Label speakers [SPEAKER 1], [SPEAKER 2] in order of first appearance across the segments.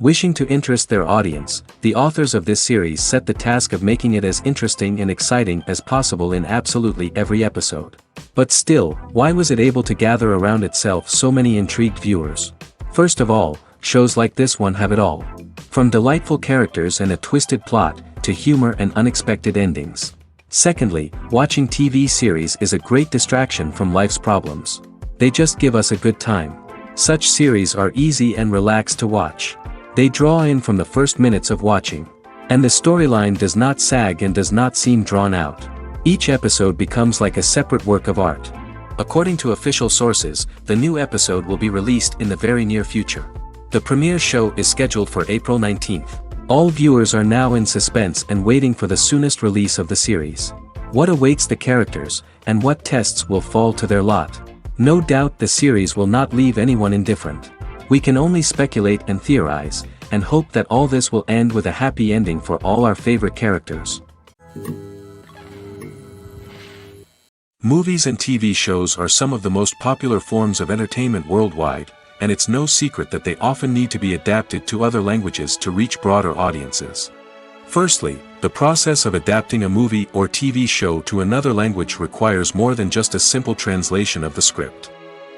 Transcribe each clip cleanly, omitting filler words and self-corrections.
[SPEAKER 1] Wishing to interest their audience, the authors of this series set the task of making it as interesting and exciting as possible in absolutely every episode. But still, why was it able to gather around itself so many intrigued viewers? First of all, shows like this one have it all. From delightful characters and a twisted plot, to humor and unexpected endings. Secondly, watching TV series is a great distraction from life's problems. They just give us a good time. Such series are easy and relaxed to watch. They draw in from the first minutes of watching. And the storyline does not sag and does not seem drawn out. Each episode becomes like a separate work of art. According to official sources, the new episode will be released in the very near future. The premiere show is scheduled for April 19th. All viewers are now in suspense and waiting for the soonest release of the series. What awaits the characters, and what tests will fall to their lot? No doubt the series will not leave anyone indifferent. We can only speculate and theorize, and hope that all this will end with a happy ending for all our favorite characters. Movies and TV shows are some of the most popular forms of entertainment worldwide, and it's no secret that they often need to be adapted to other languages to reach broader audiences. Firstly, the process of adapting a movie or TV show to another language requires more than just a simple translation of the script.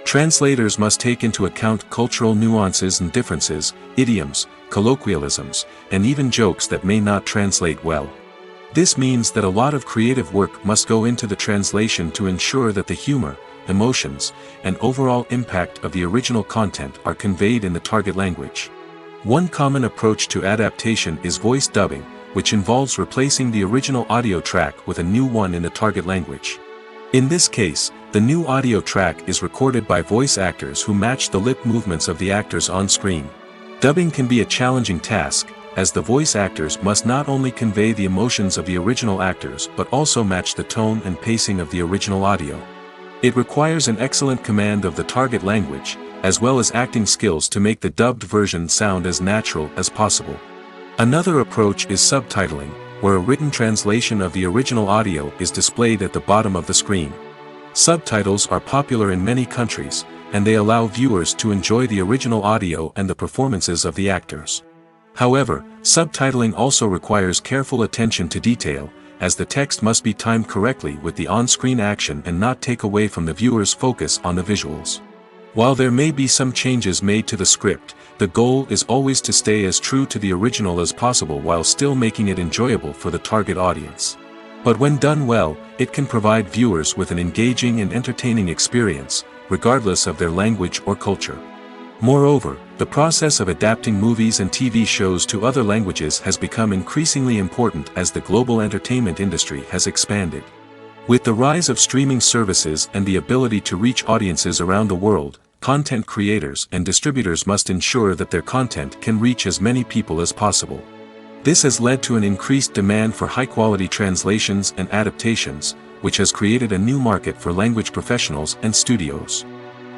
[SPEAKER 1] Translators must take into account cultural nuances and differences, idioms, colloquialisms, and even jokes that may not translate well. This means that a lot of creative work must go into the translation to ensure that the humor, emotions, and overall impact of the original content are conveyed in the target language. One common approach to adaptation is voice dubbing, which involves replacing the original audio track with a new one in the target language. In this case, the new audio track is recorded by voice actors who match the lip movements of the actors on screen. Dubbing can be a challenging task, as the voice actors must not only convey the emotions of the original actors but also match the tone and pacing of the original audio. It requires an excellent command of the target language, as well as acting skills to make the dubbed version sound as natural as possible. Another approach is subtitling, where a written translation of the original audio is displayed at the bottom of the screen. Subtitles are popular in many countries, and they allow viewers to enjoy the original audio and the performances of the actors. However, subtitling also requires careful attention to detail, as the text must be timed correctly with the on-screen action and not take away from the viewer's focus on the visuals. While there may be some changes made to the script, the goal is always to stay as true to the original as possible while still making it enjoyable for the target audience. But when done well, it can provide viewers with an engaging and entertaining experience, regardless of their language or culture. Moreover, the process of adapting movies and TV shows to other languages has become increasingly important as the global entertainment industry has expanded. With the rise of streaming services and the ability to reach audiences around the world, content creators and distributors must ensure that their content can reach as many people as possible. This has led to an increased demand for high-quality translations and adaptations, which has created a new market for language professionals and studios.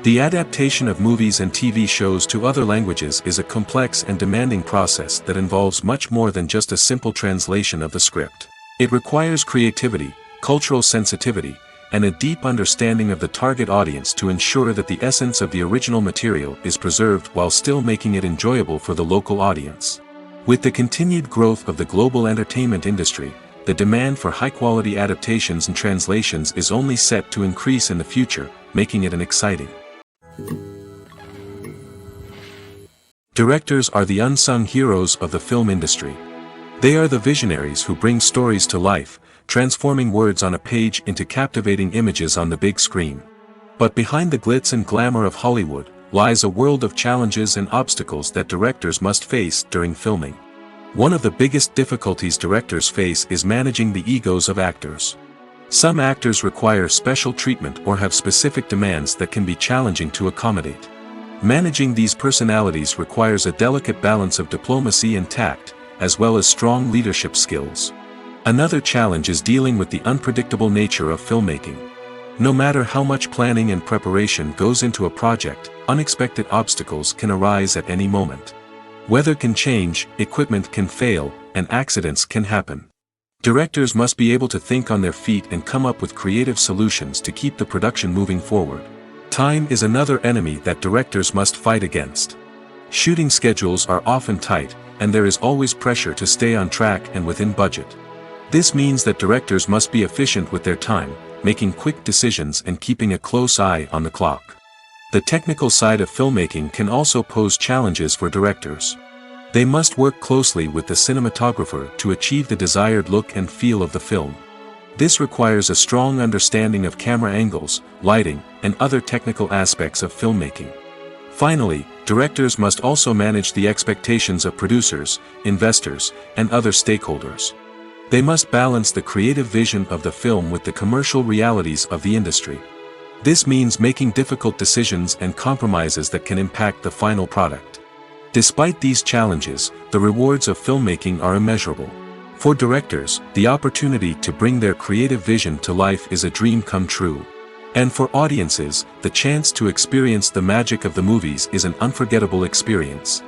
[SPEAKER 1] The adaptation of movies and TV shows to other languages is a complex and demanding process that involves much more than just a simple translation of the script. It requires creativity, cultural sensitivity, and a deep understanding of the target audience to ensure that the essence of the original material is preserved while still making it enjoyable for the local audience. With the continued growth of the global entertainment industry, the demand for high-quality adaptations and translations is only set to increase in the future, making it an exciting. Directors are the unsung heroes of the film industry. They are the visionaries who bring stories to life, transforming words on a page into captivating images on the big screen. But behind the glitz and glamour of Hollywood, lies a world of challenges and obstacles that directors must face during filming. One of the biggest difficulties directors face is managing the egos of actors. Some actors require special treatment or have specific demands that can be challenging to accommodate. Managing these personalities requires a delicate balance of diplomacy and tact, as well as strong leadership skills. Another challenge is dealing with the unpredictable nature of filmmaking. No matter how much planning and preparation goes into a project, unexpected obstacles can arise at any moment. Weather can change, equipment can fail, and accidents can happen. Directors must be able to think on their feet and come up with creative solutions to keep the production moving forward. Time is another enemy that directors must fight against. Shooting schedules are often tight, and there is always pressure to stay on track and within budget. This means that directors must be efficient with their time, making quick decisions and keeping a close eye on the clock. The technical side of filmmaking can also pose challenges for directors. They must work closely with the cinematographer to achieve the desired look and feel of the film. This requires a strong understanding of camera angles, lighting, and other technical aspects of filmmaking. Finally, directors must also manage the expectations of producers, investors, and other stakeholders. They must balance the creative vision of the film with the commercial realities of the industry. This means making difficult decisions and compromises that can impact the final product. Despite these challenges, the rewards of filmmaking are immeasurable. For directors, the opportunity to bring their creative vision to life is a dream come true. And for audiences, the chance to experience the magic of the movies is an unforgettable experience.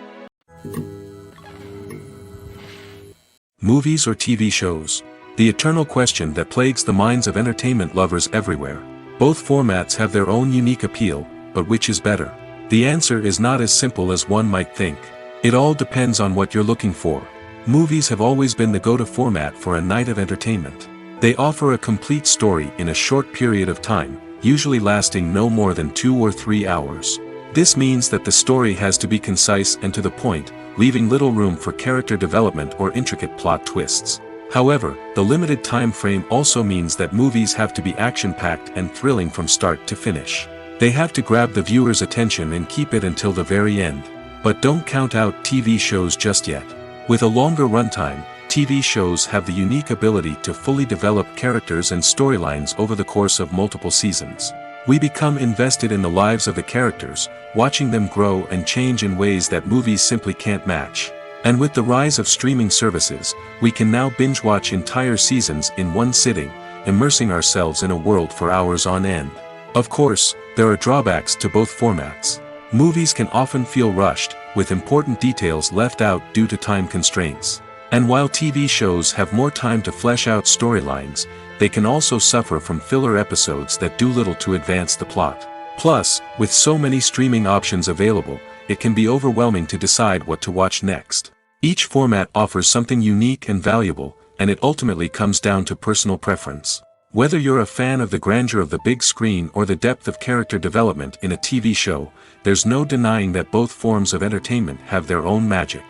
[SPEAKER 1] Movies or TV shows? The eternal question that plagues the minds of entertainment lovers everywhere. Both formats have their own unique appeal, but which is better? The answer is not as simple as one might think. It all depends on what you're looking for. Movies have always been the go-to format for a night of entertainment. They offer a complete story in a short period of time, usually lasting no more than 2 or 3 hours. This means that the story has to be concise and to the point, leaving little room for character development or intricate plot twists. However, the limited time frame also means that movies have to be action-packed and thrilling from start to finish. They have to grab the viewer's attention and keep it until the very end. But don't count out TV shows just yet. With a longer runtime, TV shows have the unique ability to fully develop characters and storylines over the course of multiple seasons. We become invested in the lives of the characters, watching them grow and change in ways that movies simply can't match. And with the rise of streaming services, we can now binge-watch entire seasons in one sitting, immersing ourselves in a world for hours on end. Of course, there are drawbacks to both formats. Movies can often feel rushed, with important details left out due to time constraints. And while TV shows have more time to flesh out storylines, they can also suffer from filler episodes that do little to advance the plot. Plus, with so many streaming options available, it can be overwhelming to decide what to watch next. Each format offers something unique and valuable, and it ultimately comes down to personal preference. Whether you're a fan of the grandeur of the big screen or the depth of character development in a TV show, there's no denying that both forms of entertainment have their own magic.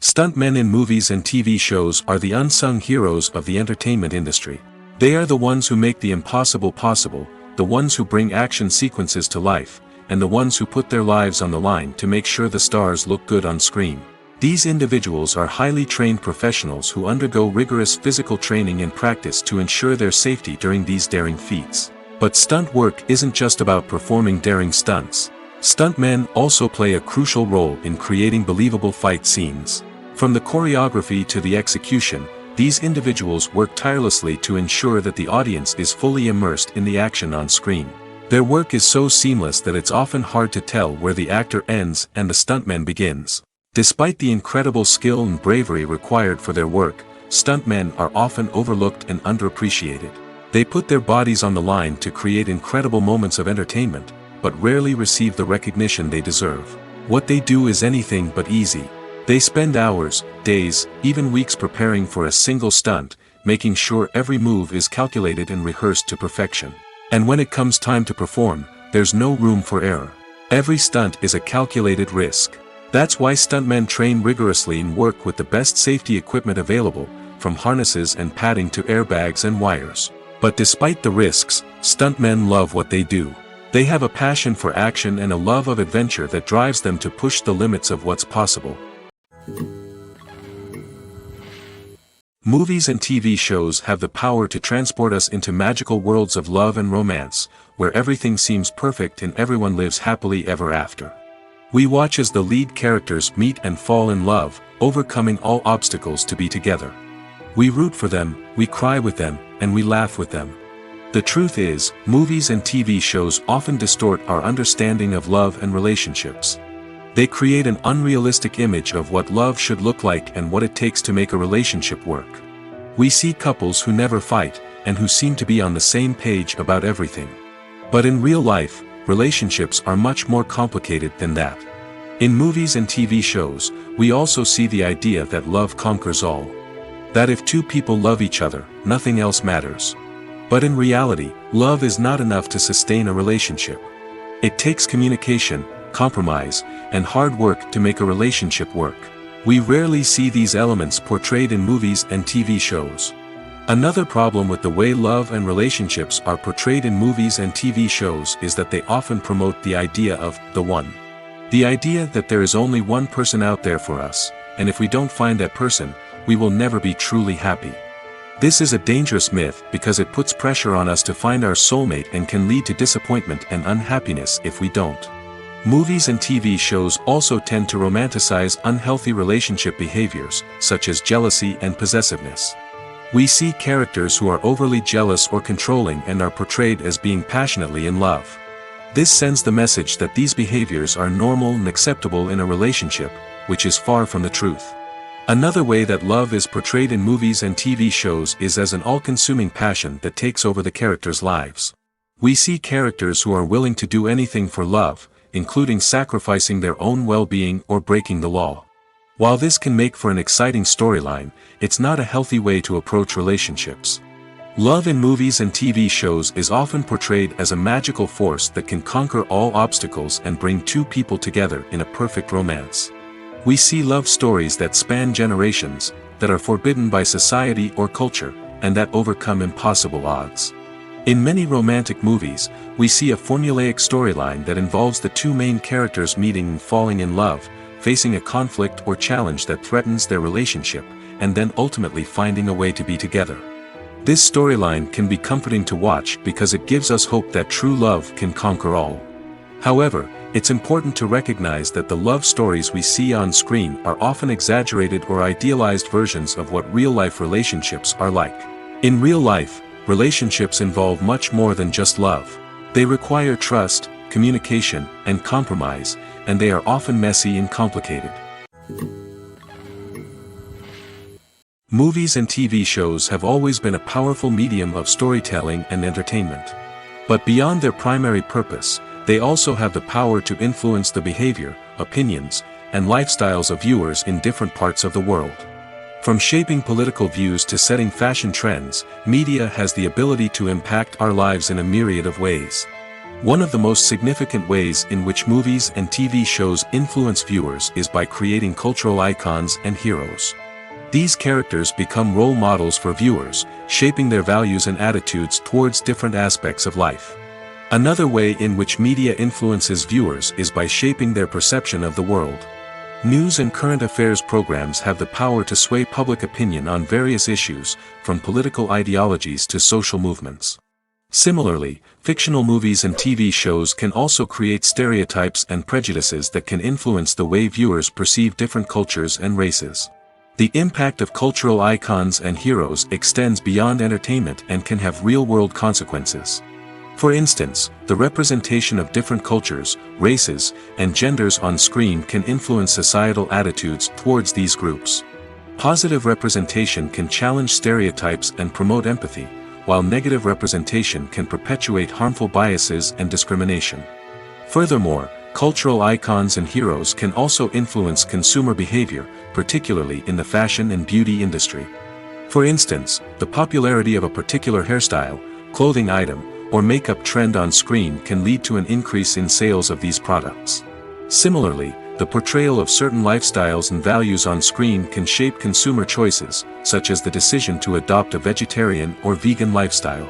[SPEAKER 1] Stuntmen in movies and TV shows are the unsung heroes of the entertainment industry. They are the ones who make the impossible possible, the ones who bring action sequences to life, and the ones who put their lives on the line to make sure the stars look good on screen. These individuals are highly trained professionals who undergo rigorous physical training and practice to ensure their safety during these daring feats. But stunt work isn't just about performing daring stunts. Stuntmen also play a crucial role in creating believable fight scenes. From the choreography to the execution, these individuals work tirelessly to ensure that the audience is fully immersed in the action on screen. Their work is so seamless that it's often hard to tell where the actor ends and the stuntman begins. Despite the incredible skill and bravery required for their work, stuntmen are often overlooked and underappreciated. They put their bodies on the line to create incredible moments of entertainment, but rarely receive the recognition they deserve. What they do is anything but easy. They spend hours, days, even weeks preparing for a single stunt, making sure every move is calculated and rehearsed to perfection. And when it comes time to perform, there's no room for error. Every stunt is a calculated risk. That's why stuntmen train rigorously and work with the best safety equipment available, from harnesses and padding to airbags and wires. But despite the risks, stuntmen love what they do. They have a passion for action and a love of adventure that drives them to push the limits of what's possible. Movies and TV shows have the power to transport us into magical worlds of love and romance, where everything seems perfect and everyone lives happily ever after. We watch as the lead characters meet and fall in love, overcoming all obstacles to be together. We root for them, we cry with them, and we laugh with them. The truth is, movies and TV shows often distort our understanding of love and relationships. They create an unrealistic image of what love should look like and what it takes to make a relationship work. We see couples who never fight, and who seem to be on the same page about everything. But in real life, relationships are much more complicated than that. In movies and TV shows, we also see the idea that love conquers all. That if two people love each other, nothing else matters. But in reality, love is not enough to sustain a relationship. It takes communication, compromise, and hard work to make a relationship work. We rarely see these elements portrayed in movies and TV shows. Another problem with the way love and relationships are portrayed in movies and TV shows is that they often promote the idea of the one. The idea that there is only one person out there for us, and if we don't find that person, we will never be truly happy. This is a dangerous myth because it puts pressure on us to find our soulmate and can lead to disappointment and unhappiness if we don't. Movies and TV shows also tend to romanticize unhealthy relationship behaviors, such as jealousy and possessiveness. We see characters who are overly jealous or controlling and are portrayed as being passionately in love. This sends the message that these behaviors are normal and acceptable in a relationship, which is far from the truth. Another way that love is portrayed in movies and TV shows is as an all-consuming passion that takes over the characters' lives. We see characters who are willing to do anything for love, including sacrificing their own well-being or breaking the law. While this can make for an exciting storyline, it's not a healthy way to approach relationships. Love in movies and TV shows is often portrayed as a magical force that can conquer all obstacles and bring two people together in a perfect romance. We see love stories that span generations, that are forbidden by society or culture, and that overcome impossible odds. In many romantic movies, we see a formulaic storyline that involves the two main characters meeting and falling in love, facing a conflict or challenge that threatens their relationship, and then ultimately finding a way to be together. This storyline can be comforting to watch because it gives us hope that true love can conquer all. However, it's important to recognize that the love stories we see on screen are often exaggerated or idealized versions of what real-life relationships are like. In real life, relationships involve much more than just love. They require trust, communication, and compromise, and they are often messy and complicated. Movies and TV shows have always been a powerful medium of storytelling and entertainment. But beyond their primary purpose, they also have the power to influence the behavior, opinions, and lifestyles of viewers in different parts of the world. From shaping political views to setting fashion trends, media has the ability to impact our lives in a myriad of ways. One of the most significant ways in which movies and TV shows influence viewers is by creating cultural icons and heroes. These characters become role models for viewers, shaping their values and attitudes towards different aspects of life. Another way in which media influences viewers is by shaping their perception of the world. News and current affairs programs have the power to sway public opinion on various issues, from political ideologies to social movements. Similarly, fictional movies and TV shows can also create stereotypes and prejudices that can influence the way viewers perceive different cultures and races. The impact of cultural icons and heroes extends beyond entertainment and can have real-world consequences. For instance, the representation of different cultures, races, and genders on screen can influence societal attitudes towards these groups. Positive representation can challenge stereotypes and promote empathy, while negative representation can perpetuate harmful biases and discrimination. Furthermore, cultural icons and heroes can also influence consumer behavior, particularly in the fashion and beauty industry. For instance, the popularity of a particular hairstyle, clothing item, or makeup trend on screen can lead to an increase in sales of these products. Similarly, the portrayal of certain lifestyles and values on screen can shape consumer choices, such as the decision to adopt a vegetarian or vegan lifestyle.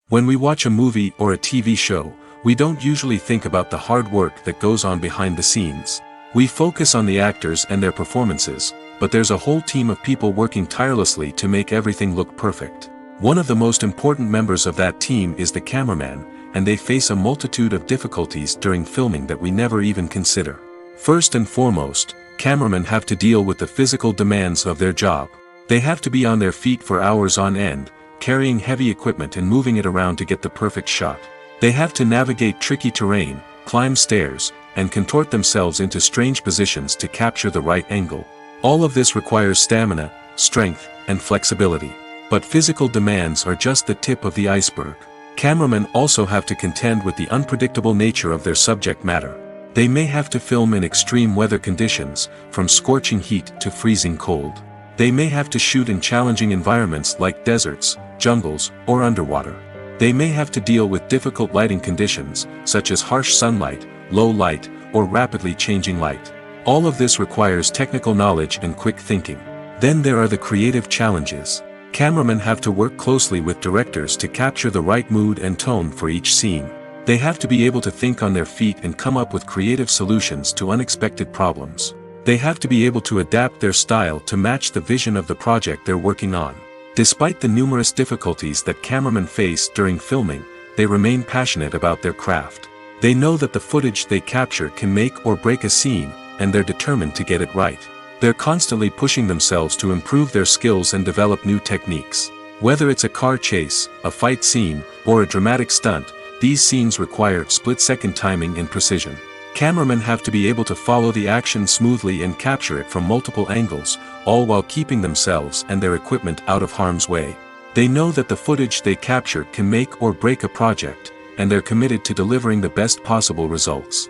[SPEAKER 1] When we watch a movie or a TV show, we don't usually think about the hard work that goes on behind the scenes. We focus on the actors and their performances, but there's a whole team of people working tirelessly to make everything look perfect. One of the most important members of that team is the cameraman, and they face a multitude of difficulties during filming that we never even consider. First and foremost, cameramen have to deal with the physical demands of their job. They have to be on their feet for hours on end, carrying heavy equipment and moving it around to get the perfect shot. They have to navigate tricky terrain, climb stairs, and contort themselves into strange positions to capture the right angle. All of this requires stamina, strength, and flexibility. But physical demands are just the tip of the iceberg. Cameramen also have to contend with the unpredictable nature of their subject matter. They may have to film in extreme weather conditions, from scorching heat to freezing cold. They may have to shoot in challenging environments like deserts, jungles, or underwater. They may have to deal with difficult lighting conditions, such as harsh sunlight, low light, or rapidly changing light. All of this requires technical knowledge and quick thinking. Then there are the creative challenges. Cameramen have to work closely with directors to capture the right mood and tone for each scene. They have to be able to think on their feet and come up with creative solutions to unexpected problems. They have to be able to adapt their style to match the vision of the project they're working on. Despite the numerous difficulties that cameramen face during filming, they remain passionate about their craft. They know that the footage they capture can make or break a scene, and they're determined to get it right. They're constantly pushing themselves to improve their skills and develop new techniques. Whether it's a car chase, a fight scene, or a dramatic stunt, these scenes require split-second timing and precision. Cameramen have to be able to follow the action smoothly and capture it from multiple angles, all while keeping themselves and their equipment out of harm's way. They know that the footage they capture can make or break a project, and they're committed to delivering the best possible results.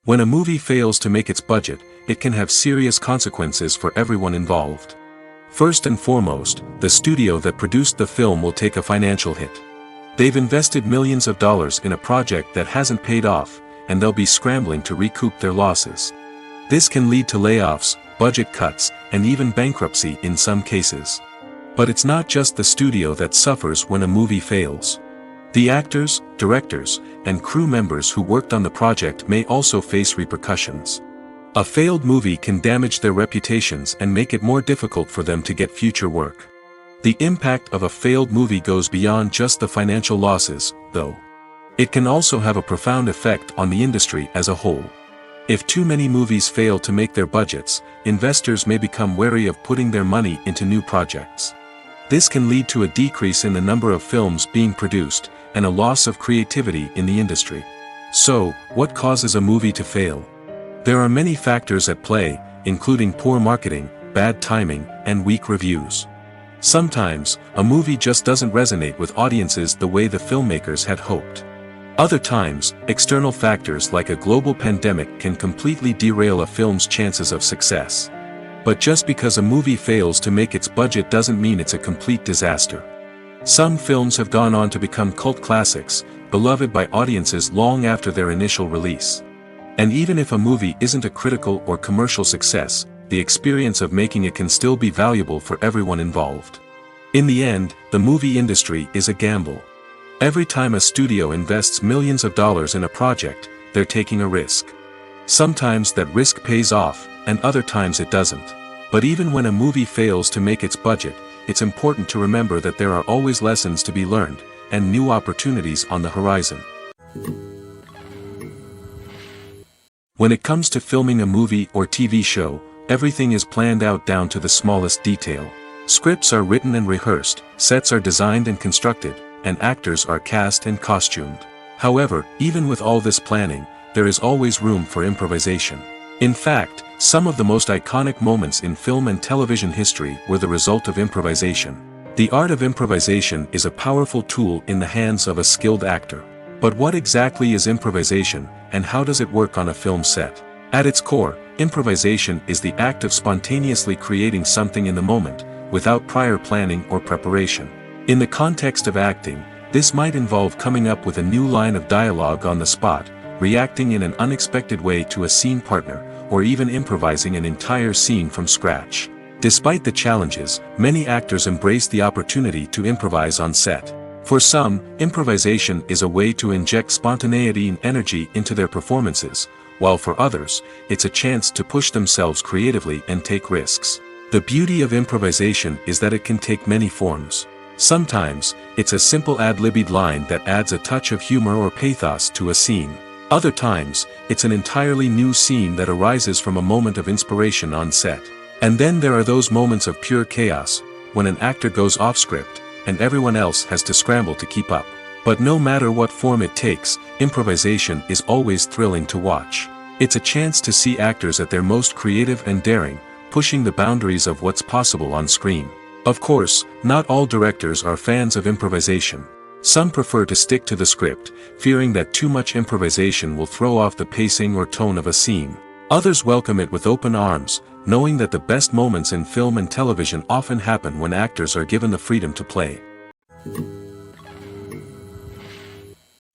[SPEAKER 1] When a movie fails to make its budget, it can have serious consequences for everyone involved. First and foremost, the studio that produced the film will take a financial hit. They've invested millions of dollars in a project that hasn't paid off, and they'll be scrambling to recoup their losses. This can lead to layoffs, budget cuts, and even bankruptcy in some cases. But it's not just the studio that suffers when a movie fails. The actors, directors, and crew members who worked on the project may also face repercussions. A failed movie can damage their reputations and make it more difficult for them to get future work. The impact of a failed movie goes beyond just the financial losses, though. It can also have a profound effect on the industry as a whole. If too many movies fail to make their budgets, investors may become wary of putting their money into new projects. This can lead to a decrease in the number of films being produced, and a loss of creativity in the industry. So, what causes a movie to fail? There are many factors at play, including poor marketing, bad timing, and weak reviews. Sometimes, a movie just doesn't resonate with audiences the way the filmmakers had hoped. Other times, external factors like a global pandemic can completely derail a film's chances of success. But just because a movie fails to make its budget doesn't mean it's a complete disaster. Some films have gone on to become cult classics, beloved by audiences long after their initial release. And even if a movie isn't a critical or commercial success, the experience of making it can still be valuable for everyone involved. In the end, the movie industry is a gamble. Every time a studio invests millions of dollars in a project, they're taking a risk. Sometimes that risk pays off, and other times it doesn't. But even when a movie fails to make its budget, it's important to remember that there are always lessons to be learned, and new opportunities on the horizon. When it comes to filming a movie or TV show, everything is planned out down to the smallest detail. Scripts are written and rehearsed, sets are designed and constructed, and actors are cast and costumed. However, even with all this planning, there is always room for improvisation. In fact, some of the most iconic moments in film and television history were the result of improvisation. The art of improvisation is a powerful tool in the hands of a skilled actor. But what exactly is improvisation, and how does it work on a film set? At its core, improvisation is the act of spontaneously creating something in the moment, without prior planning or preparation. In the context of acting, this might involve coming up with a new line of dialogue on the spot, reacting in an unexpected way to a scene partner, or even improvising an entire scene from scratch. Despite the challenges, many actors embrace the opportunity to improvise on set. For some, improvisation is a way to inject spontaneity and energy into their performances, while for others, it's a chance to push themselves creatively and take risks. The beauty of improvisation is that it can take many forms. Sometimes, it's a simple ad-libbed line that adds a touch of humor or pathos to a scene. Other times, it's an entirely new scene that arises from a moment of inspiration on set. And then there are those moments of pure chaos, when an actor goes off script, and everyone else has to scramble to keep up. But no matter what form it takes, improvisation is always thrilling to watch. It's a chance to see actors at their most creative and daring, pushing the boundaries of what's possible on screen. Of course, not all directors are fans of improvisation. Some prefer to stick to the script, fearing that too much improvisation will throw off the pacing or tone of a scene. Others welcome it with open arms, knowing that the best moments in film and television often happen when actors are given the freedom to play.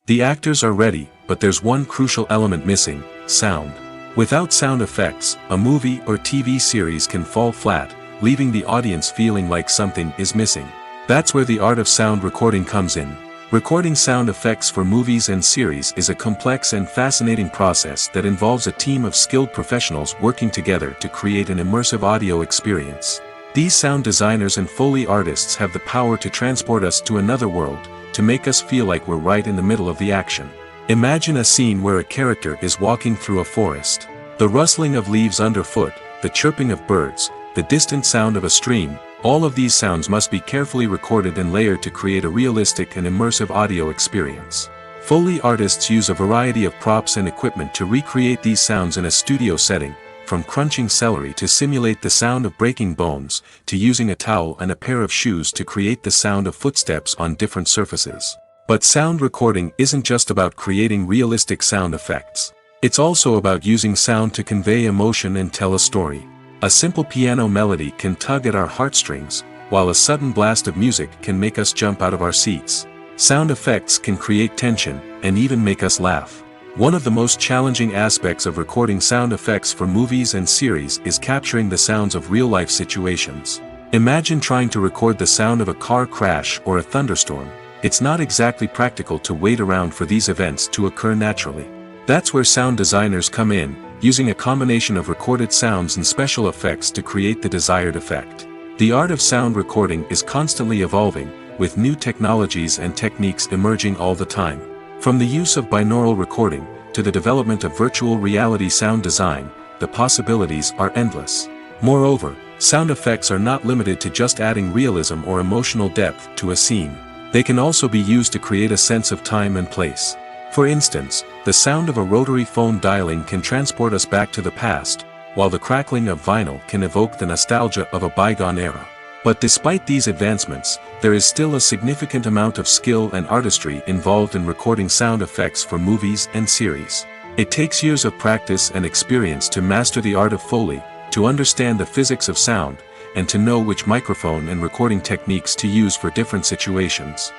[SPEAKER 1] The actors are ready, but there's one crucial element missing: sound. Without sound effects, a movie or TV series can fall flat, leaving the audience feeling like something is missing. That's where the art of sound recording comes in. Recording sound effects for movies and series is a complex and fascinating process that involves a team of skilled professionals working together to create an immersive audio experience. These sound designers and Foley artists have the power to transport us to another world, to make us feel like we're right in the middle of the action. Imagine a scene where a character is walking through a forest. The rustling of leaves underfoot, the chirping of birds, the distant sound of a stream, all of these sounds must be carefully recorded and layered to create a realistic and immersive audio experience. Foley artists use a variety of props and equipment to recreate these sounds in a studio setting, from crunching celery to simulate the sound of breaking bones, to using a towel and a pair of shoes to create the sound of footsteps on different surfaces. But sound recording isn't just about creating realistic sound effects. It's also about using sound to convey emotion and tell a story. A simple piano melody can tug at our heartstrings, while a sudden blast of music can make us jump out of our seats. Sound effects can create tension, and even make us laugh. One of the most challenging aspects of recording sound effects for movies and series is capturing the sounds of real-life situations. Imagine trying to record the sound of a car crash or a thunderstorm. It's not exactly practical to wait around for these events to occur naturally. That's where sound designers come in, using a combination of recorded sounds and special effects to create the desired effect. The art of sound recording is constantly evolving, with new technologies and techniques emerging all the time. From the use of binaural recording, to the development of virtual reality sound design, the possibilities are endless. Moreover, sound effects are not limited to just adding realism or emotional depth to a scene. They can also be used to create a sense of time and place. For instance, the sound of a rotary phone dialing can transport us back to the past, while the crackling of vinyl can evoke the nostalgia of a bygone era. But despite these advancements, there is still a significant amount of skill and artistry involved in recording sound effects for movies and series. It takes years of practice and experience to master the art of Foley, to understand the physics of sound, and to know which microphone and recording techniques to use for different situations.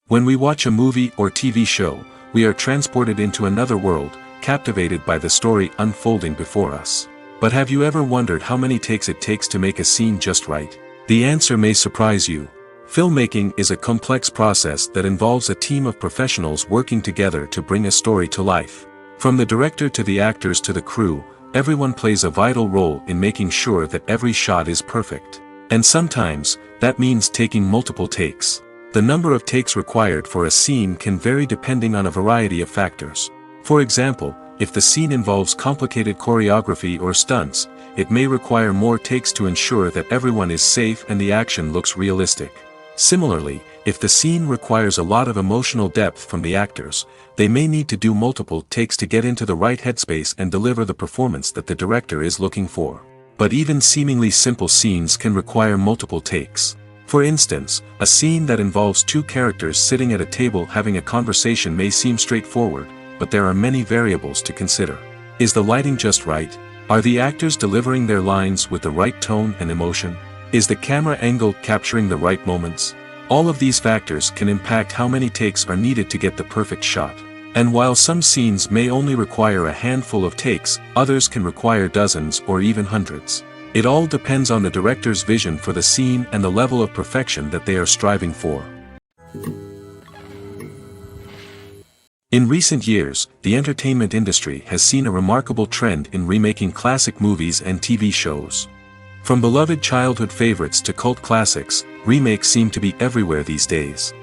[SPEAKER 1] When we watch a movie or TV show, we are transported into another world, captivated by the story unfolding before us. But have you ever wondered how many takes it takes to make a scene just right? The answer may surprise you. Filmmaking is a complex process that involves a team of professionals working together to bring a story to life. From the director to the actors to the crew, everyone plays a vital role in making sure that every shot is perfect. And sometimes, that means taking multiple takes. The number of takes required for a scene can vary depending on a variety of factors. For example, if the scene involves complicated choreography or stunts, it may require more takes to ensure that everyone is safe and the action looks realistic. Similarly, if the scene requires a lot of emotional depth from the actors, they may need to do multiple takes to get into the right headspace and deliver the performance that the director is looking for. But even seemingly simple scenes can require multiple takes. For instance, a scene that involves two characters sitting at a table having a conversation may seem straightforward, but there are many variables to consider. Is the lighting just right? Are the actors delivering their lines with the right tone and emotion? Is the camera angle capturing the right moments? All of these factors can impact how many takes are needed to get the perfect shot. And while some scenes may only require a handful of takes, others can require dozens or even hundreds. It all depends on the director's vision for the scene and the level of perfection that they are striving for. In recent years, the entertainment industry has seen a remarkable trend in remaking classic movies and TV shows. From beloved childhood favorites to cult classics, remakes seem to be everywhere these days.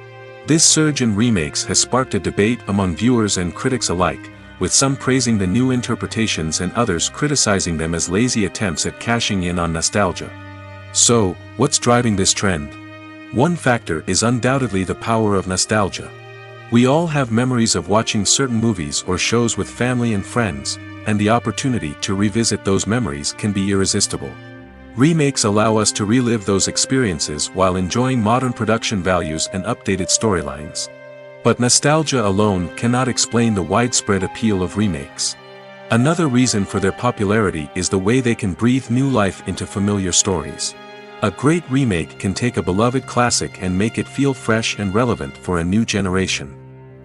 [SPEAKER 1] This surge in remakes has sparked a debate among viewers and critics alike, with some praising the new interpretations and others criticizing them as lazy attempts at cashing in on nostalgia. So, what's driving this trend? One factor is undoubtedly the power of nostalgia. We all have memories of watching certain movies or shows with family and friends, and the opportunity to revisit those memories can be irresistible. Remakes allow us to relive those experiences while enjoying modern production values and updated storylines. But nostalgia alone cannot explain the widespread appeal of remakes. Another reason for their popularity is the way they can breathe new life into familiar stories. A great remake can take a beloved classic and make it feel fresh and relevant for a new generation.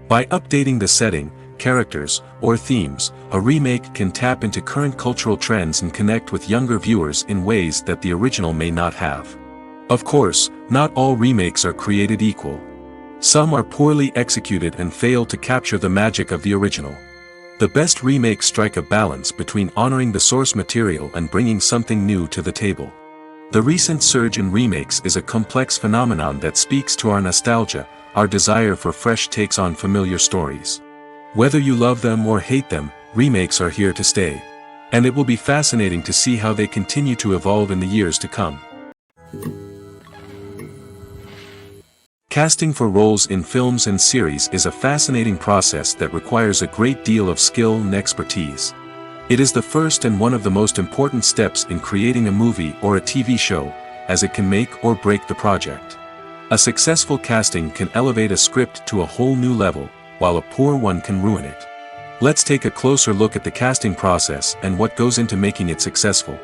[SPEAKER 1] By updating the setting, characters, or themes, a remake can tap into current cultural trends and connect with younger viewers in ways that the original may not have. Of course, not all remakes are created equal. Some are poorly executed and fail to capture the magic of the original. The best remakes strike a balance between honoring the source material and bringing something new to the table. The recent surge in remakes is a complex phenomenon that speaks to our nostalgia, our desire for fresh takes on familiar stories. Whether you love them or hate them, remakes are here to stay. And it will be fascinating to see how they continue to evolve in the years to come. Casting for roles in films and series is a fascinating process that requires a great deal of skill and expertise. It is the first and one of the most important steps in creating a movie or a TV show, as it can make or break the project. A successful casting can elevate a script to a whole new level, while a poor one can ruin it. Let's take a closer look at the casting process and what goes into making it successful.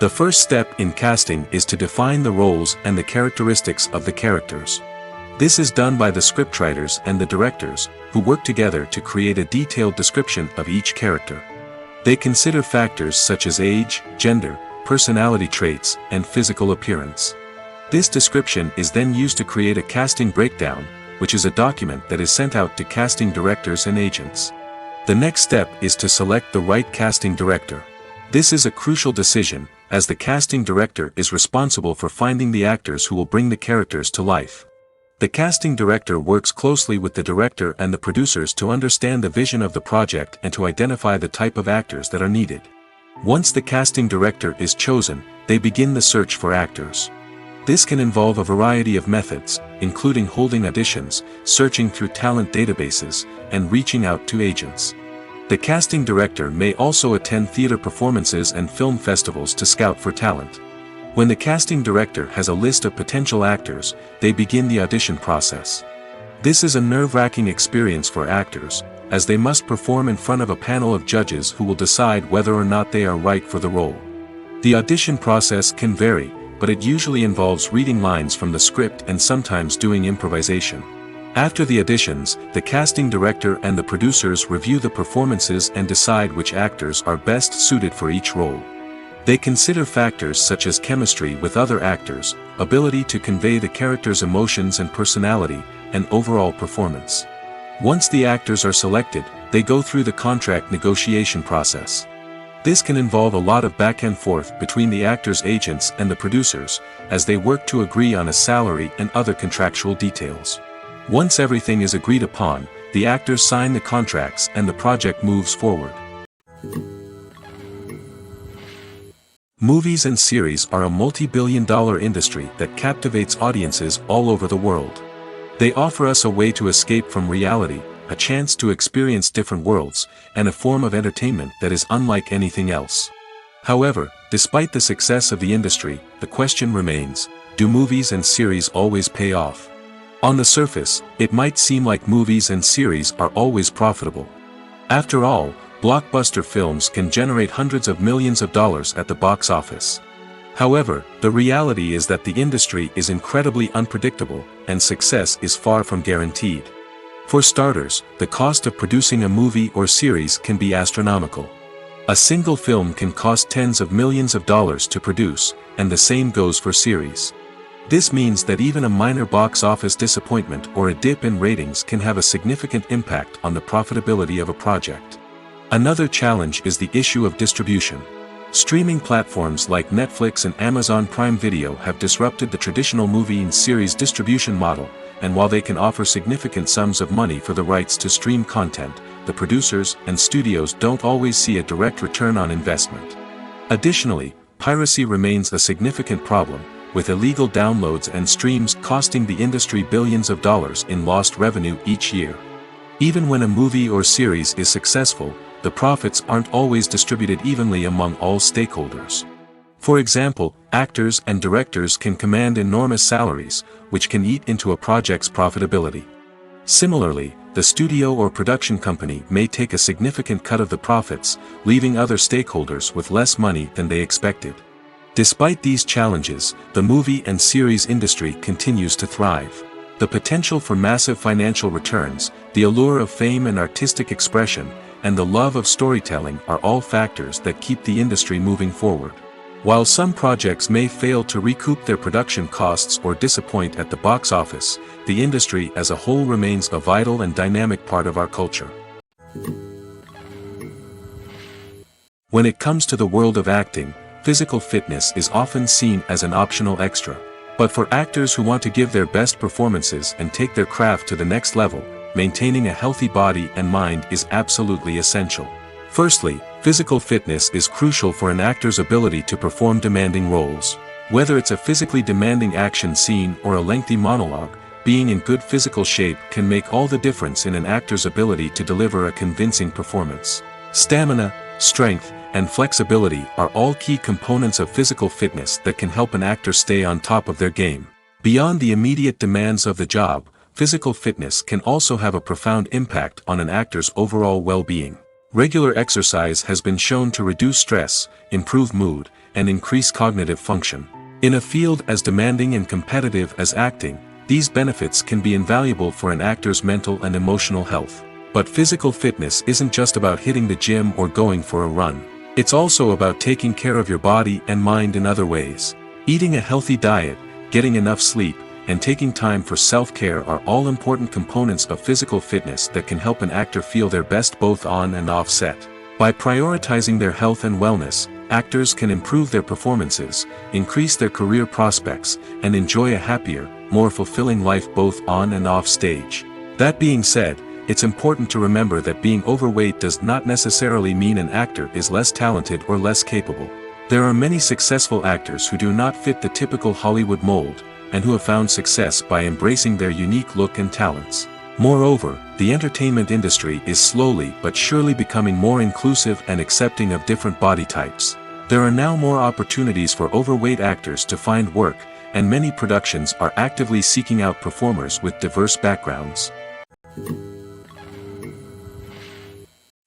[SPEAKER 1] The first step in casting is to define the roles and the characteristics of the characters. This is done by the scriptwriters and the directors, who work together to create a detailed description of each character. They consider factors such as age, gender, personality traits, and physical appearance. This description is then used to create a casting breakdown, which is a document that is sent out to casting directors and agents. The next step is to select the right casting director. This is a crucial decision, as the casting director is responsible for finding the actors who will bring the characters to life. The casting director works closely with the director and the producers to understand the vision of the project and to identify the type of actors that are needed. Once the casting director is chosen, they begin the search for actors. This can involve a variety of methods, including holding auditions, searching through talent databases, and reaching out to agents. The casting director may also attend theater performances and film festivals to scout for talent. When the casting director has a list of potential actors, they begin the audition process. This is a nerve-wracking experience for actors, as they must perform in front of a panel of judges who will decide whether or not they are right for the role. The audition process can vary, but it usually involves reading lines from the script and sometimes doing improvisation. After the auditions, the casting director and the producers review the performances and decide which actors are best suited for each role. They consider factors such as chemistry with other actors, ability to convey the character's emotions and personality, and overall performance. Once the actors are selected, they go through the contract negotiation process. This can involve a lot of back and forth between the actors' agents and the producers, as they work to agree on a salary and other contractual details. Once everything is agreed upon, the actors sign the contracts and the project moves forward. Movies and series are a multi-billion-dollar industry that captivates audiences all over the world. They offer us a way to escape from reality, a chance to experience different worlds, and a form of entertainment that is unlike anything else. However, despite the success of the industry, the question remains, do movies and series always pay off? On the surface, it might seem like movies and series are always profitable. After all, blockbuster films can generate hundreds of millions of dollars at the box office. However, the reality is that the industry is incredibly unpredictable, and success is far from guaranteed. For starters, the cost of producing a movie or series can be astronomical. A single film can cost tens of millions of dollars to produce, and the same goes for series. This means that even a minor box office disappointment or a dip in ratings can have a significant impact on the profitability of a project. Another challenge is the issue of distribution. Streaming platforms like Netflix and Amazon Prime Video have disrupted the traditional movie and series distribution model, and while they can offer significant sums of money for the rights to stream content, the producers and studios don't always see a direct return on investment. Additionally, piracy remains a significant problem, with illegal downloads and streams costing the industry billions of dollars in lost revenue each year. Even when a movie or series is successful, the profits aren't always distributed evenly among all stakeholders. For example, actors and directors can command enormous salaries, which can eat into a project's profitability. Similarly, the studio or production company may take a significant cut of the profits, leaving other stakeholders with less money than they expected. Despite these challenges, the movie and series industry continues to thrive. The potential for massive financial returns, the allure of fame and artistic expression, and the love of storytelling are all factors that keep the industry moving forward. While some projects may fail to recoup their production costs or disappoint at the box office, the industry as a whole remains a vital and dynamic part of our culture. When it comes to the world of acting, physical fitness is often seen as an optional extra. But for actors who want to give their best performances and take their craft to the next level, maintaining a healthy body and mind is absolutely essential. Firstly, physical fitness is crucial for an actor's ability to perform demanding roles. Whether it's a physically demanding action scene or a lengthy monologue, being in good physical shape can make all the difference in an actor's ability to deliver a convincing performance. Stamina, strength, and flexibility are all key components of physical fitness that can help an actor stay on top of their game. Beyond the immediate demands of the job, physical fitness can also have a profound impact on an actor's overall well-being. Regular exercise has been shown to reduce stress, improve mood, and increase cognitive function. In a field as demanding and competitive as acting, these benefits can be invaluable for an actor's mental and emotional health. But physical fitness isn't just about hitting the gym or going for a run. It's also about taking care of your body and mind in other ways. Eating a healthy diet, getting enough sleep, and taking time for self-care are all important components of physical fitness that can help an actor feel their best both on and off set. By prioritizing their health and wellness, actors can improve their performances, increase their career prospects, and enjoy a happier, more fulfilling life both on and off stage. That being said, it's important to remember that being overweight does not necessarily mean an actor is less talented or less capable. There are many successful actors who do not fit the typical Hollywood mold, and who have found success by embracing their unique look and talents. Moreover, the entertainment industry is slowly but surely becoming more inclusive and accepting of different body types. There are now more opportunities for overweight actors to find work, and many productions are actively seeking out performers with diverse backgrounds.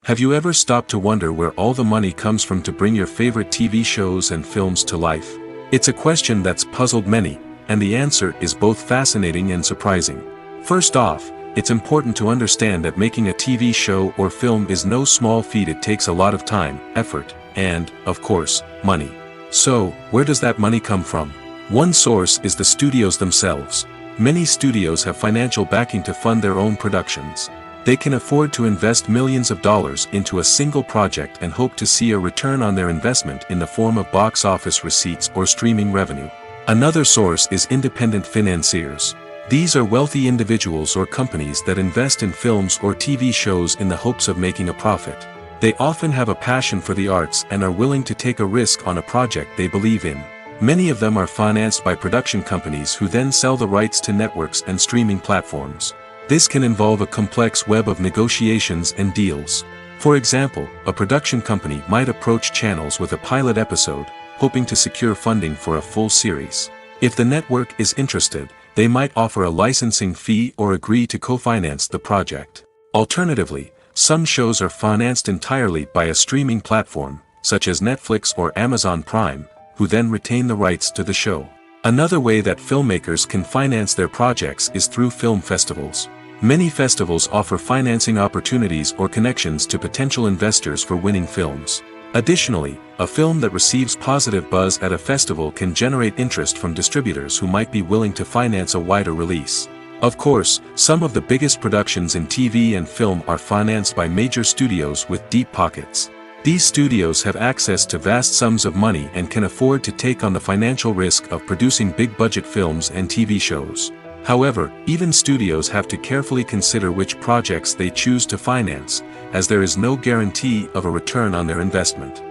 [SPEAKER 1] Have you ever stopped to wonder where all the money comes from to bring your favorite TV shows and films to life? It's a question that's puzzled many, and the answer is both fascinating and surprising. First off, it's important to understand that making a TV show or film is no small feat. It takes a lot of time, effort, and, of course, money. So, where does that money come from? One source is the studios themselves. Many studios have financial backing to fund their own productions. They can afford to invest millions of dollars into a single project and hope to see a return on their investment in the form of box office receipts or streaming revenue. Another source is independent financiers. These are wealthy individuals or companies that invest in films or TV shows in the hopes of making a profit. They often have a passion for the arts and are willing to take a risk on a project they believe in. Many of them are financed by production companies who then sell the rights to networks and streaming platforms. This can involve a complex web of negotiations and deals. For example, a production company might approach channels with a pilot episode, hoping to secure funding for a full series. If the network is interested, they might offer a licensing fee or agree to co-finance the project. Alternatively, some shows are financed entirely by a streaming platform, such as Netflix or Amazon Prime, who then retain the rights to the show. Another way that filmmakers can finance their projects is through film festivals. Many festivals offer financing opportunities or connections to potential investors for winning films. Additionally, a film that receives positive buzz at a festival can generate interest from distributors who might be willing to finance a wider release. Of course, some of the biggest productions in TV and film are financed by major studios with deep pockets. These studios have access to vast sums of money and can afford to take on the financial risk of producing big-budget films and TV shows. However, even studios have to carefully consider which projects they choose to finance, as there is no guarantee of a return on their investment.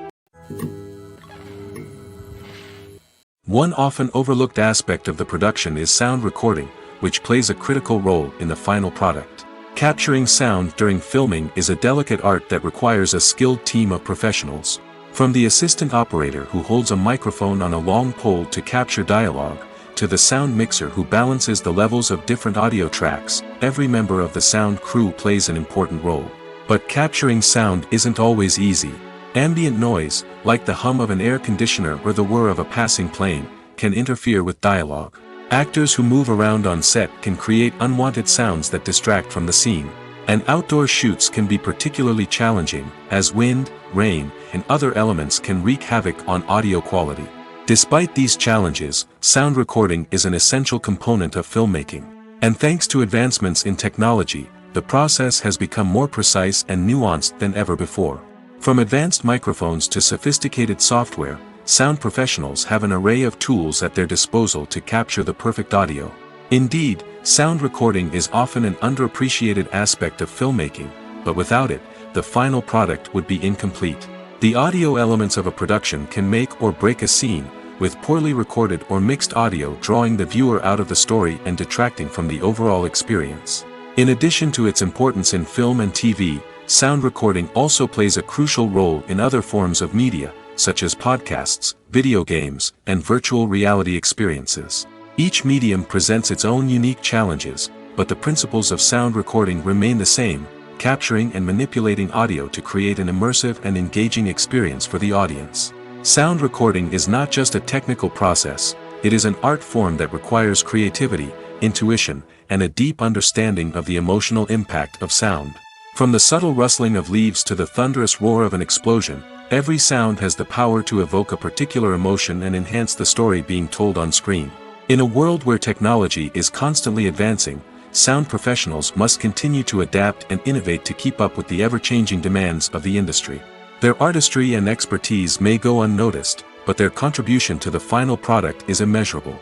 [SPEAKER 1] One often overlooked aspect of the production is sound recording, which plays a critical role in the final product. Capturing sound during filming is a delicate art that requires a skilled team of professionals. From the assistant operator who holds a microphone on a long pole to capture dialogue, to the sound mixer who balances the levels of different audio tracks, every member of the sound crew plays an important role. But capturing sound isn't always easy. Ambient noise, like the hum of an air conditioner or the whir of a passing plane, can interfere with dialogue. Actors who move around on set can create unwanted sounds that distract from the scene. And outdoor shoots can be particularly challenging, as wind, rain, and other elements can wreak havoc on audio quality. Despite these challenges, sound recording is an essential component of filmmaking. And thanks to advancements in technology, the process has become more precise and nuanced than ever before. From advanced microphones to sophisticated software, sound professionals have an array of tools at their disposal to capture the perfect audio. Indeed, sound recording is often an underappreciated aspect of filmmaking, but without it, the final product would be incomplete. The audio elements of a production can make or break a scene, with poorly recorded or mixed audio drawing the viewer out of the story and detracting from the overall experience. In addition to its importance in film and TV, sound recording also plays a crucial role in other forms of media, such as podcasts, video games, and virtual reality experiences. Each medium presents its own unique challenges, but the principles of sound recording remain the same, capturing and manipulating audio to create an immersive and engaging experience for the audience. Sound recording is not just a technical process, it is an art form that requires creativity, intuition, and a deep understanding of the emotional impact of sound. From the subtle rustling of leaves to the thunderous roar of an explosion, every sound has the power to evoke a particular emotion and enhance the story being told on screen. In a world where technology is constantly advancing, sound professionals must continue to adapt and innovate to keep up with the ever-changing demands of the industry. Their artistry and expertise may go unnoticed, but their contribution to the final product is immeasurable.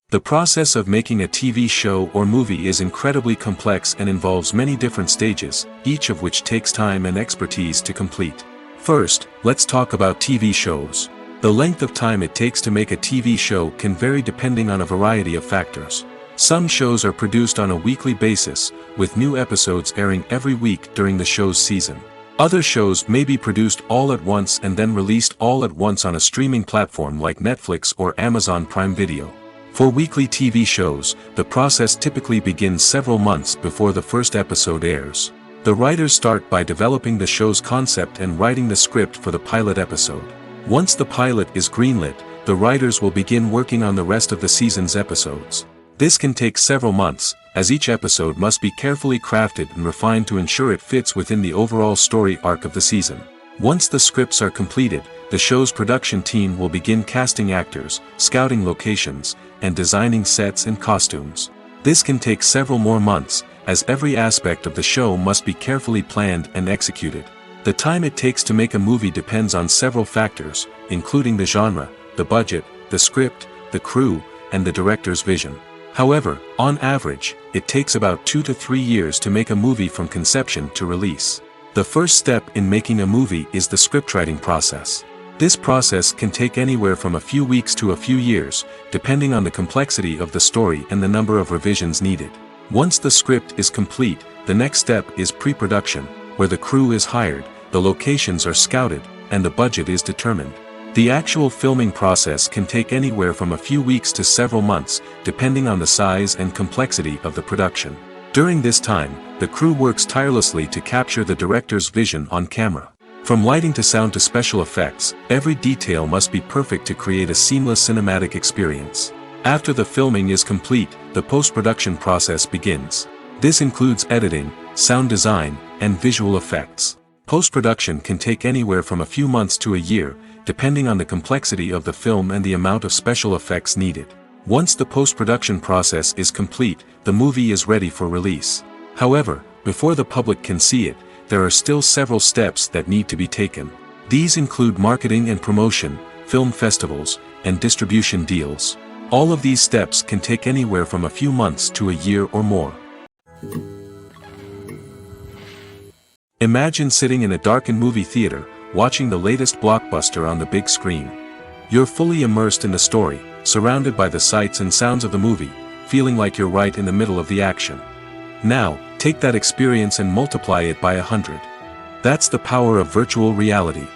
[SPEAKER 1] The process of making a TV show or movie is incredibly complex and involves many different stages, each of which takes time and expertise to complete. First, let's talk about TV shows. The length of time it takes to make a TV show can vary depending on a variety of factors. Some shows are produced on a weekly basis, with new episodes airing every week during the show's season. Other shows may be produced all at once and then released all at once on a streaming platform like Netflix or Amazon Prime Video. For weekly TV shows, the process typically begins several months before the first episode airs. The writers start by developing the show's concept and writing the script for the pilot episode. Once the pilot is greenlit, the writers will begin working on the rest of the season's episodes. This can take several months, as each episode must be carefully crafted and refined to ensure it fits within the overall story arc of the season. Once the scripts are completed, the show's production team will begin casting actors, scouting locations, and designing sets and costumes. This can take several more months, as every aspect of the show must be carefully planned and executed. The time it takes to make a movie depends on several factors, including the genre, the budget, the script, the crew, and the director's vision. However, on average, it takes about 2 to 3 years to make a movie from conception to release. The first step in making a movie is the scriptwriting process. This process can take anywhere from a few weeks to a few years, depending on the complexity of the story and the number of revisions needed. Once the script is complete, the next step is pre-production, where the crew is hired, the locations are scouted, and the budget is determined. The actual filming process can take anywhere from a few weeks to several months, depending on the size and complexity of the production. During this time, the crew works tirelessly to capture the director's vision on camera. From lighting to sound to special effects, every detail must be perfect to create a seamless cinematic experience. After the filming is complete, the post-production process begins. This includes editing, sound design, and visual effects. Post-production can take anywhere from a few months to a year, depending on the complexity of the film and the amount of special effects needed. Once the post-production process is complete, the movie is ready for release. However, before the public can see it, there are still several steps that need to be taken. These include marketing and promotion, film festivals, and distribution deals. All of these steps can take anywhere from a few months to a year or more. Imagine sitting in a darkened movie theater, watching the latest blockbuster on the big screen. You're fully immersed in the story, surrounded by the sights and sounds of the movie, feeling like you're right in the middle of the action. Now, take that experience and multiply it by 100. That's the power of virtual reality.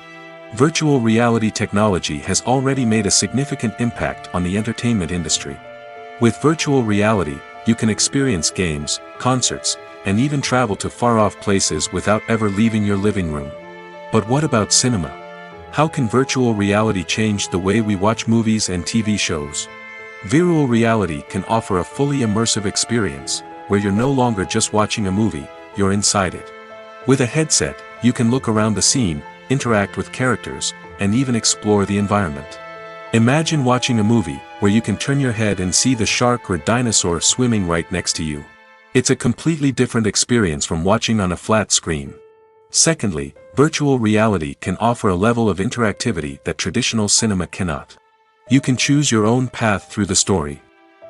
[SPEAKER 1] Virtual reality technology has already made a significant impact on the entertainment industry. With virtual reality, you can experience games, concerts, and even travel to far-off places without ever leaving your living room. But what about cinema? How can virtual reality change the way we watch movies and TV shows? Virtual reality can offer a fully immersive experience, where you're no longer just watching a movie, you're inside it. With a headset, you can look around the scene, interact with characters, and even explore the environment. Imagine watching a movie where you can turn your head and see the shark or dinosaur swimming right next to you. It's a completely different experience from watching on a flat screen. Secondly, virtual reality can offer a level of interactivity that traditional cinema cannot. You can choose your own path through the story.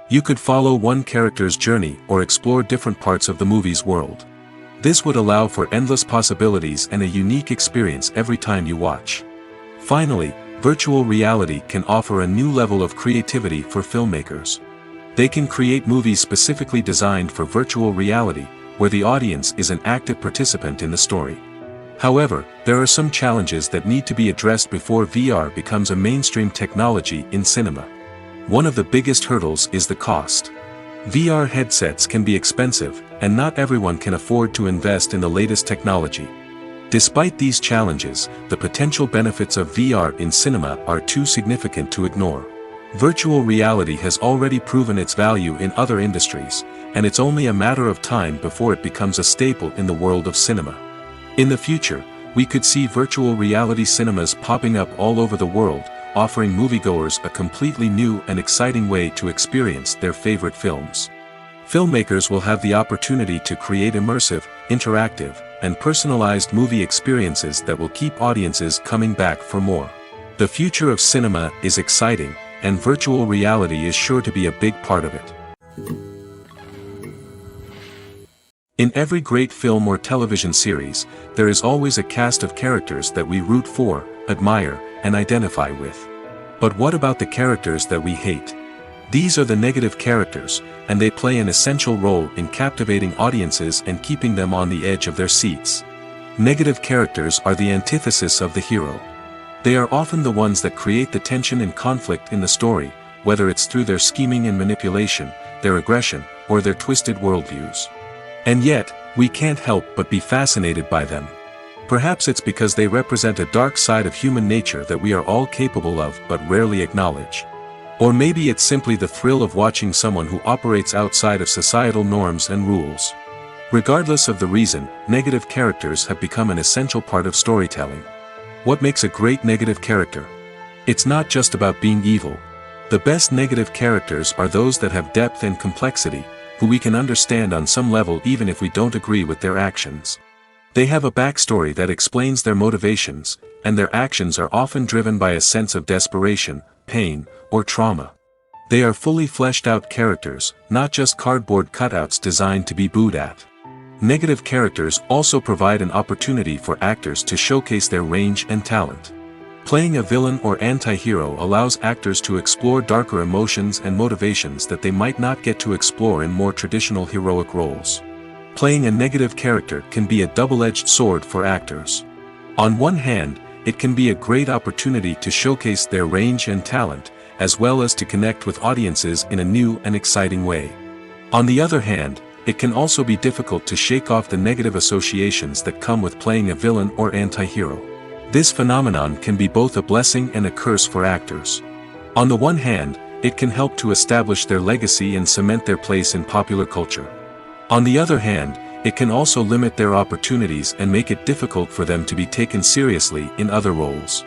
[SPEAKER 1] You could follow one character's journey or explore different parts of the movie's world. This would allow for endless possibilities and a unique experience every time you watch. Finally, virtual reality can offer a new level of creativity for filmmakers. They can create movies specifically designed for virtual reality, where the audience is an active participant in the story. However, there are some challenges that need to be addressed before VR becomes a mainstream technology in cinema. One of the biggest hurdles is the cost. VR headsets can be expensive, and not everyone can afford to invest in the latest technology. Despite these challenges, the potential benefits of VR in cinema are too significant to ignore. Virtual reality has already proven its value in other industries, and it's only a matter of time before it becomes a staple in the world of cinema. In the future, we could see virtual reality cinemas popping up all over the world, offering moviegoers a completely new and exciting way to experience their favorite films. Filmmakers will have the opportunity to create immersive, interactive, and personalized movie experiences that will keep audiences coming back for more. The future of cinema is exciting, and virtual reality is sure to be a big part of it. In every great film or television series, there is always a cast of characters that we root for, admire, and identify with. But what about the characters that we hate? These are the negative characters, and they play an essential role in captivating audiences and keeping them on the edge of their seats. Negative characters are the antithesis of the hero. They are often the ones that create the tension and conflict in the story, whether it's through their scheming and manipulation, their aggression, or their twisted worldviews. And yet, we can't help but be fascinated by them. Perhaps it's because they represent a dark side of human nature that we are all capable of but rarely acknowledge. Or maybe it's simply the thrill of watching someone who operates outside of societal norms and rules. Regardless of the reason, negative characters have become an essential part of storytelling. What makes a great negative character? It's not just about being evil. The best negative characters are those that have depth and complexity, who we can understand on some level even if we don't agree with their actions. They have a backstory that explains their motivations, and their actions are often driven by a sense of desperation, pain, or trauma. They are fully fleshed out characters, not just cardboard cutouts designed to be booed at. Negative characters also provide an opportunity for actors to showcase their range and talent. Playing a villain or anti-hero allows actors to explore darker emotions and motivations that they might not get to explore in more traditional heroic roles. Playing a negative character can be a double-edged sword for actors. On one hand, it can be a great opportunity to showcase their range and talent, as well as to connect with audiences in a new and exciting way. On the other hand, it can also be difficult to shake off the negative associations that come with playing a villain or anti-hero. This phenomenon can be both a blessing and a curse for actors. On the one hand, it can help to establish their legacy and cement their place in popular culture. On the other hand, it can also limit their opportunities and make it difficult for them to be taken seriously in other roles.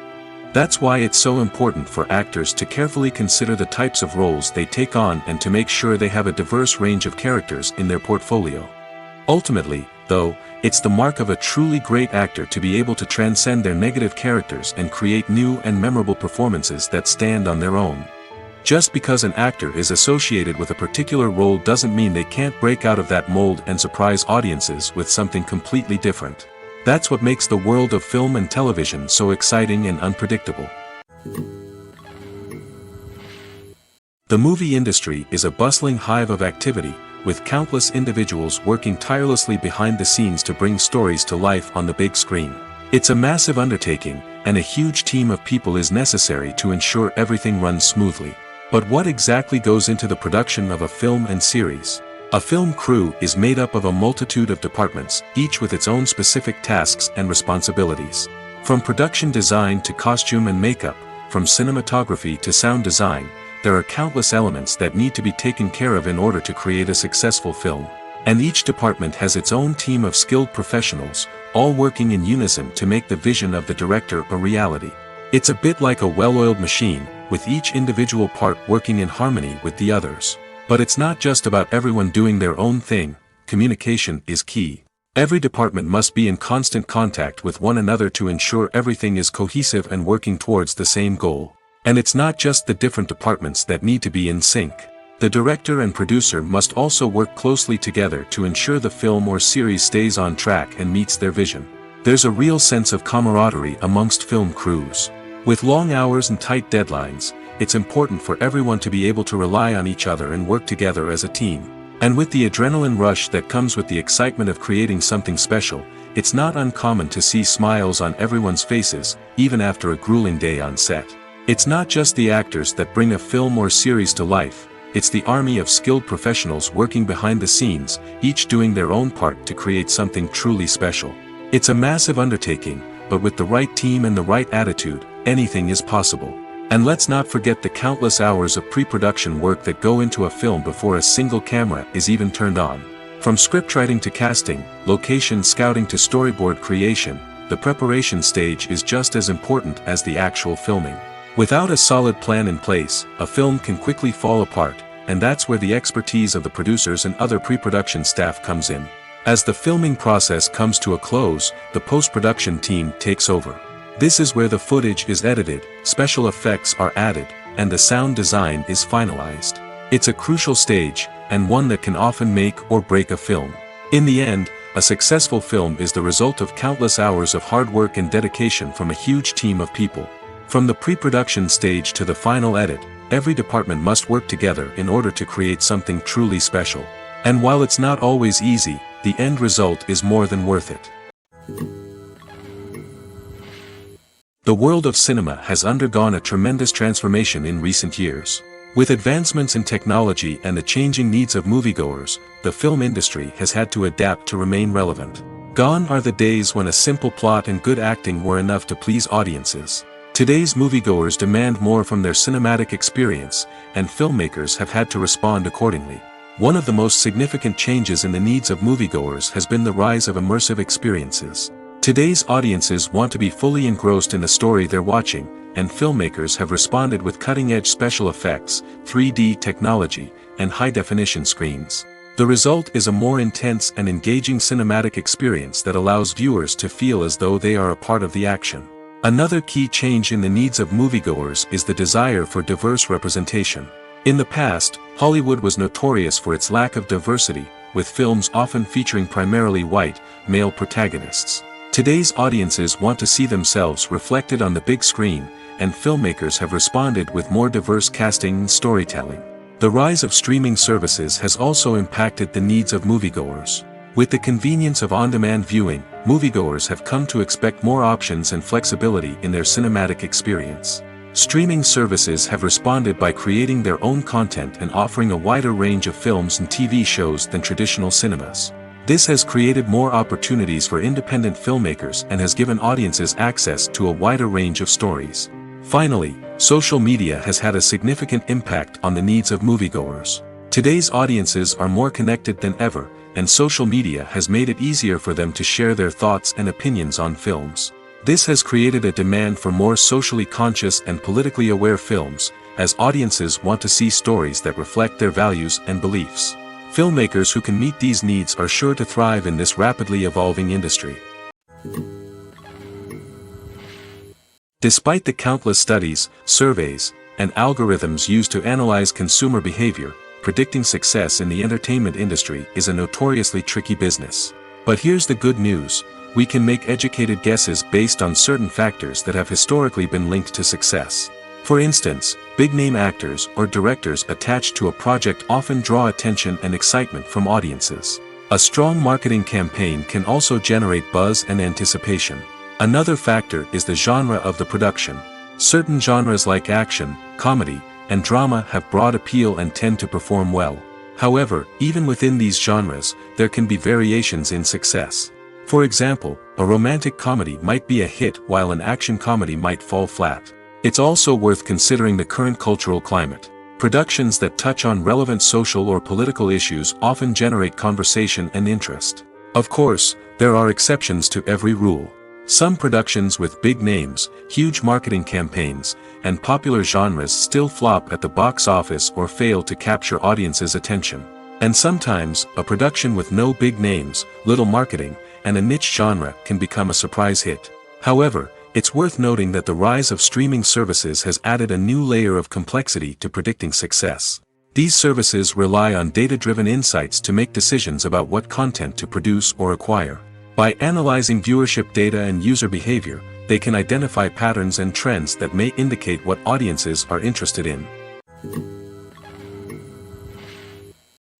[SPEAKER 1] That's why it's so important for actors to carefully consider the types of roles they take on and to make sure they have a diverse range of characters in their portfolio. Ultimately, though, it's the mark of a truly great actor to be able to transcend their negative characters and create new and memorable performances that stand on their own. Just because an actor is associated with a particular role doesn't mean they can't break out of that mold and surprise audiences with something completely different. That's what makes the world of film and television so exciting and unpredictable. The movie industry is a bustling hive of activity, with countless individuals working tirelessly behind the scenes to bring stories to life on the big screen. It's a massive undertaking, and a huge team of people is necessary to ensure everything runs smoothly. But what exactly goes into the production of a film and series? A film crew is made up of a multitude of departments, each with its own specific tasks and responsibilities. From production design to costume and makeup, from cinematography to sound design, there are countless elements that need to be taken care of in order to create a successful film. And each department has its own team of skilled professionals, all working in unison to make the vision of the director a reality. It's a bit like a well-oiled machine, with each individual part working in harmony with the others. But it's not just about everyone doing their own thing. Communication is key. Every department must be in constant contact with one another to ensure everything is cohesive and working towards the same goal. And it's not just the different departments that need to be in sync. The director and producer must also work closely together to ensure the film or series stays on track and meets their vision. There's a real sense of camaraderie amongst film crews. With long hours and tight deadlines, it's important for everyone to be able to rely on each other and work together as a team. And with the adrenaline rush that comes with the excitement of creating something special, it's not uncommon to see smiles on everyone's faces, even after a grueling day on set. It's not just the actors that bring a film or series to life, it's the army of skilled professionals working behind the scenes, each doing their own part to create something truly special. It's a massive undertaking, but with the right team and the right attitude, anything is possible. And let's not forget the countless hours of pre-production work that go into a film before a single camera is even turned on. From scriptwriting to casting, location scouting to storyboard creation, the preparation stage is just as important as the actual filming. Without a solid plan in place, a film can quickly fall apart, and that's where the expertise of the producers and other pre-production staff comes in. As the filming process comes to a close, the post-production team takes over. This is where the footage is edited, special effects are added, and the sound design is finalized. It's a crucial stage, and one that can often make or break a film. In the end, a successful film is the result of countless hours of hard work and dedication from a huge team of people. From the pre-production stage to the final edit, every department must work together in order to create something truly special. And while it's not always easy, the end result is more than worth it. The world of cinema has undergone a tremendous transformation in recent years. With advancements in technology and the changing needs of moviegoers, the film industry has had to adapt to remain relevant. Gone are the days when a simple plot and good acting were enough to please audiences. Today's moviegoers demand more from their cinematic experience, and filmmakers have had to respond accordingly. One of the most significant changes in the needs of moviegoers has been the rise of immersive experiences. Today's audiences want to be fully engrossed in the story they're watching, and filmmakers have responded with cutting-edge special effects, 3D technology, and high-definition screens. The result is a more intense and engaging cinematic experience that allows viewers to feel as though they are a part of the action. Another key change in the needs of moviegoers is the desire for diverse representation. In the past, Hollywood was notorious for its lack of diversity, with films often featuring primarily white, male protagonists. Today's audiences want to see themselves reflected on the big screen, and filmmakers have responded with more diverse casting and storytelling. The rise of streaming services has also impacted the needs of moviegoers. With the convenience of on-demand viewing, moviegoers have come to expect more options and flexibility in their cinematic experience. Streaming services have responded by creating their own content and offering a wider range of films and TV shows than traditional cinemas. This has created more opportunities for independent filmmakers and has given audiences access to a wider range of stories. Finally, social media has had a significant impact on the needs of moviegoers. Today's audiences are more connected than ever, and social media has made it easier for them to share their thoughts and opinions on films. This has created a demand for more socially conscious and politically aware films, as audiences want to see stories that reflect their values and beliefs. Filmmakers who can meet these needs are sure to thrive in this rapidly evolving industry. Despite the countless studies, surveys, and algorithms used to analyze consumer behavior, predicting success in the entertainment industry is a notoriously tricky business. But here's the good news: we can make educated guesses based on certain factors that have historically been linked to success. For instance, big-name actors or directors attached to a project often draw attention and excitement from audiences. A strong marketing campaign can also generate buzz and anticipation. Another factor is the genre of the production. Certain genres like action, comedy, and drama have broad appeal and tend to perform well. However, even within these genres, there can be variations in success. For example, a romantic comedy might be a hit while an action comedy might fall flat. It's also worth considering the current cultural climate. Productions that touch on relevant social or political issues often generate conversation and interest. Of course, there are exceptions to every rule. Some productions with big names, huge marketing campaigns, and popular genres still flop at the box office or fail to capture audiences' attention. And sometimes, a production with no big names, little marketing, and a niche genre can become a surprise hit. However, it's worth noting that the rise of streaming services has added a new layer of complexity to predicting success. These services rely on data-driven insights to make decisions about what content to produce or acquire. By analyzing viewership data and user behavior, they can identify patterns and trends that may indicate what audiences are interested in.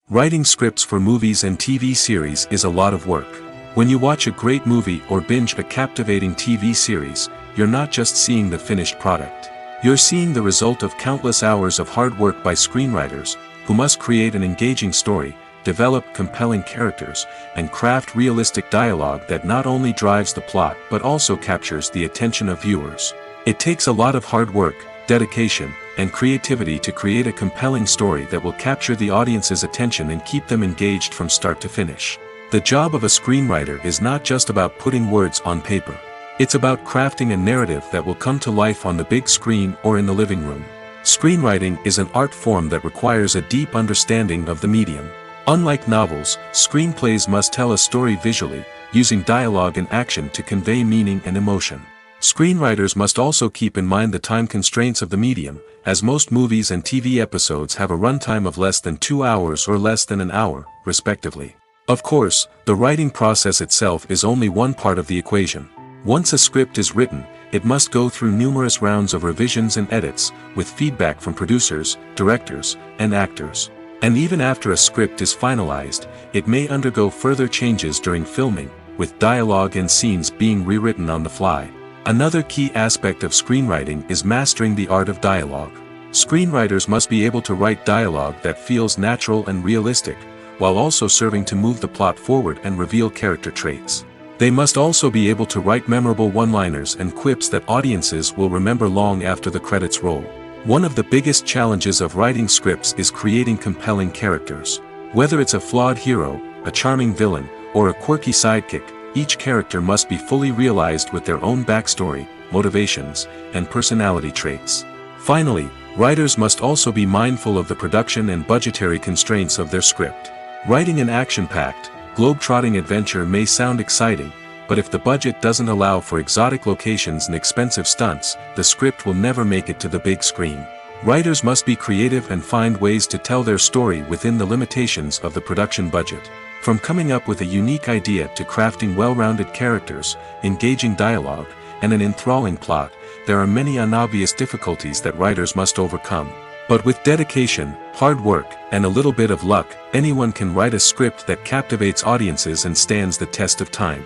[SPEAKER 1] Writing scripts for movies and TV series is a lot of work. When you watch a great movie or binge a captivating TV series, you're not just seeing the finished product. You're seeing the result of countless hours of hard work by screenwriters, who must create an engaging story, develop compelling characters, and craft realistic dialogue that not only drives the plot but also captures the attention of viewers. It takes a lot of hard work, dedication, and creativity to create a compelling story that will capture the audience's attention and keep them engaged from start to finish. The job of a screenwriter is not just about putting words on paper. It's about crafting a narrative that will come to life on the big screen or in the living room. Screenwriting is an art form that requires a deep understanding of the medium. Unlike novels, screenplays must tell a story visually, using dialogue and action to convey meaning and emotion. Screenwriters must also keep in mind the time constraints of the medium, as most movies and TV episodes have a runtime of less than 2 hours or less than an hour, respectively. Of course, the writing process itself is only one part of the equation. Once a script is written, it must go through numerous rounds of revisions and edits, with feedback from producers, directors, and actors. And even after a script is finalized, it may undergo further changes during filming, with dialogue and scenes being rewritten on the fly. Another key aspect of screenwriting is mastering the art of dialogue. Screenwriters must be able to write dialogue that feels natural and realistic, while also serving to move the plot forward and reveal character traits. They must also be able to write memorable one-liners and quips that audiences will remember long after the credits roll. One of the biggest challenges of writing scripts is creating compelling characters. Whether it's a flawed hero, a charming villain, or a quirky sidekick, each character must be fully realized with their own backstory, motivations, and personality traits. Finally, writers must also be mindful of the production and budgetary constraints of their script. Writing an action-packed, globe-trotting adventure may sound exciting, but if the budget doesn't allow for exotic locations and expensive stunts, the script will never make it to the big screen. Writers must be creative and find ways to tell their story within the limitations of the production budget. From coming up with a unique idea to crafting well-rounded characters, engaging dialogue, and an enthralling plot, there are many unobvious difficulties that writers must overcome. But with dedication, hard work, and a little bit of luck, anyone can write a script that captivates audiences and stands the test of time.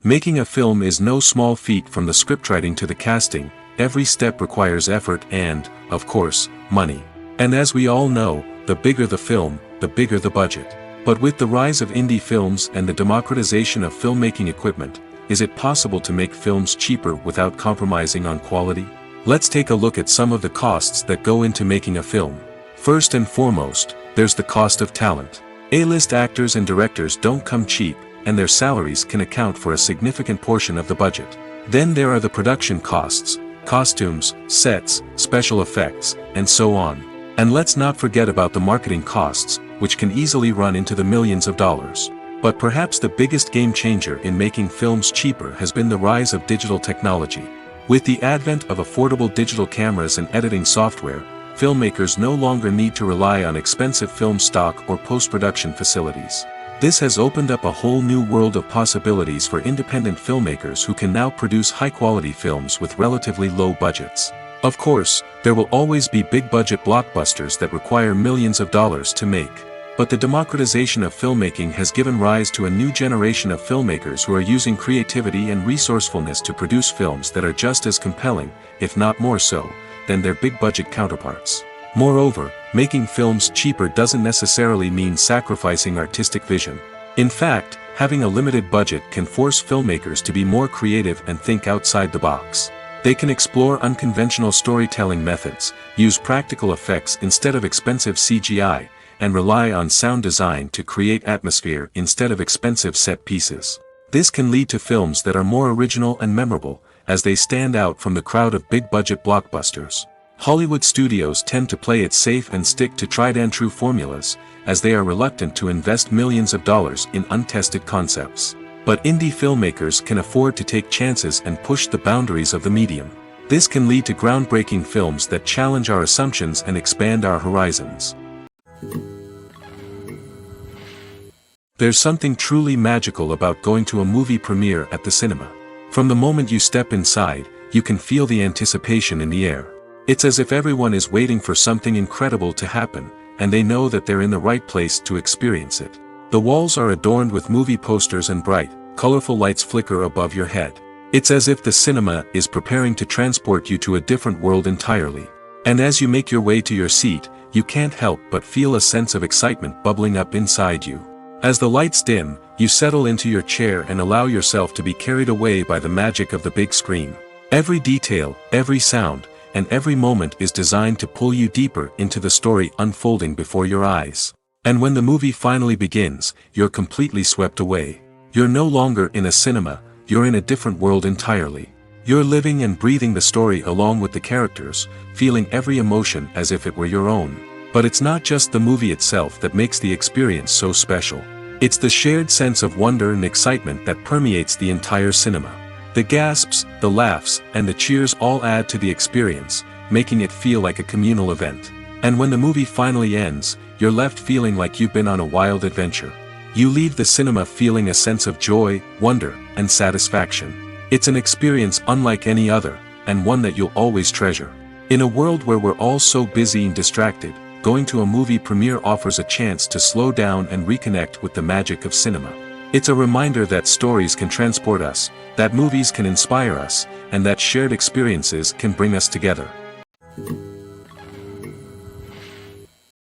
[SPEAKER 1] Making a film is no small feat. From the scriptwriting to the casting, every step requires effort and, of course, money. And as we all know, the bigger the film, the bigger the budget. But with the rise of indie films and the democratization of filmmaking equipment, is it possible to make films cheaper without compromising on quality? Let's take a look at some of the costs that go into making a film. First and foremost, there's the cost of talent. A-list actors and directors don't come cheap, and their salaries can account for a significant portion of the budget. Then there are the production costs, costumes, sets, special effects, and so on. And let's not forget about the marketing costs, which can easily run into the millions of dollars. But perhaps the biggest game changer in making films cheaper has been the rise of digital technology. With the advent of affordable digital cameras and editing software, filmmakers no longer need to rely on expensive film stock or post-production facilities. This has opened up a whole new world of possibilities for independent filmmakers who can now produce high-quality films with relatively low budgets. Of course, there will always be big-budget blockbusters that require millions of dollars to make. But the democratization of filmmaking has given rise to a new generation of filmmakers who are using creativity and resourcefulness to produce films that are just as compelling, if not more so, than their big-budget counterparts. Moreover, making films cheaper doesn't necessarily mean sacrificing artistic vision. In fact, having a limited budget can force filmmakers to be more creative and think outside the box. They can explore unconventional storytelling methods, use practical effects instead of expensive CGI, and rely on sound design to create atmosphere instead of expensive set pieces. This can lead to films that are more original and memorable, as they stand out from the crowd of big-budget blockbusters. Hollywood studios tend to play it safe and stick to tried-and-true formulas, as they are reluctant to invest millions of dollars in untested concepts. But indie filmmakers can afford to take chances and push the boundaries of the medium. This can lead to groundbreaking films that challenge our assumptions and expand our horizons. There's something truly magical about going to a movie premiere at the cinema. From the moment you step inside, you can feel the anticipation in the air. It's as if everyone is waiting for something incredible to happen, and they know that they're in the right place to experience it. The walls are adorned with movie posters and bright, colorful lights flicker above your head. It's as if the cinema is preparing to transport you to a different world entirely. And as you make your way to your seat, you can't help but feel a sense of excitement bubbling up inside you. As the lights dim, you settle into your chair and allow yourself to be carried away by the magic of the big screen. Every detail, every sound, and every moment is designed to pull you deeper into the story unfolding before your eyes. And when the movie finally begins, you're completely swept away. You're no longer in a cinema, you're in a different world entirely. You're living and breathing the story along with the characters, feeling every emotion as if it were your own. But it's not just the movie itself that makes the experience so special. It's the shared sense of wonder and excitement that permeates the entire cinema. The gasps, the laughs, and the cheers all add to the experience, making it feel like a communal event. And when the movie finally ends, you're left feeling like you've been on a wild adventure. You leave the cinema feeling a sense of joy, wonder, and satisfaction. It's an experience unlike any other, and one that you'll always treasure. In a world where we're all so busy and distracted, going to a movie premiere offers a chance to slow down and reconnect with the magic of cinema. It's a reminder that stories can transport us, that movies can inspire us, and that shared experiences can bring us together.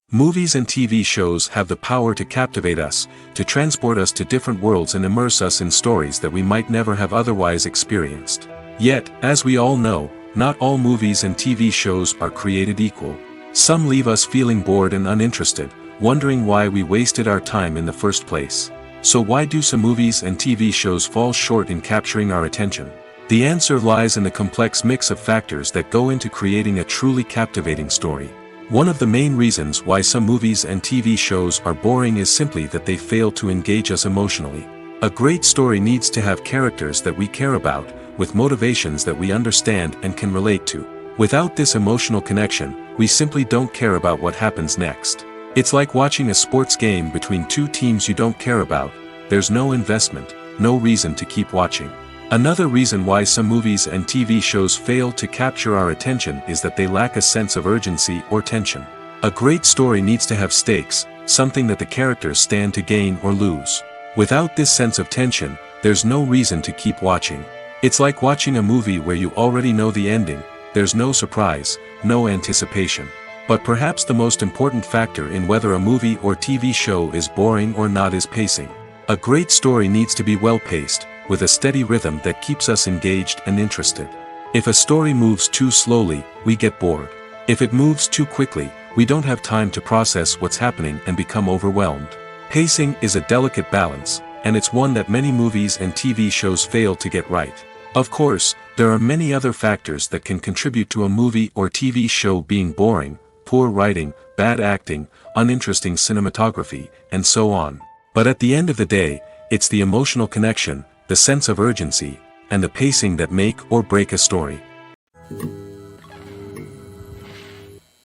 [SPEAKER 1] Movies and TV shows have the power to captivate us, to transport us to different worlds and immerse us in stories that we might never have otherwise experienced. Yet, as we all know, not all movies and TV shows are created equal. Some leave us feeling bored and uninterested, wondering why we wasted our time in the first place. So why do some movies and TV shows fall short in capturing our attention? The answer lies in the complex mix of factors that go into creating a truly captivating story. One of the main reasons why some movies and TV shows are boring is simply that they fail to engage us emotionally. A great story needs to have characters that we care about, with motivations that we understand and can relate to. Without this emotional connection, we simply don't care about what happens next. It's like watching a sports game between two teams you don't care about. There's no investment, no reason to keep watching. Another reason why some movies and TV shows fail to capture our attention is that they lack a sense of urgency or tension. A great story needs to have stakes, something that the characters stand to gain or lose. Without this sense of tension, there's no reason to keep watching. It's like watching a movie where you already know the ending. There's no surprise, no anticipation. But perhaps the most important factor in whether a movie or TV show is boring or not is pacing. A great story needs to be well-paced, with a steady rhythm that keeps us engaged and interested. If a story moves too slowly, we get bored. If it moves too quickly, we don't have time to process what's happening and become overwhelmed. Pacing is a delicate balance, and it's one that many movies and TV shows fail to get right. Of course, there are many other factors that can contribute to a movie or TV show being boring: poor writing, bad acting, uninteresting cinematography, and so on. But at the end of the day, it's the emotional connection, the sense of urgency, and the pacing that make or break a story.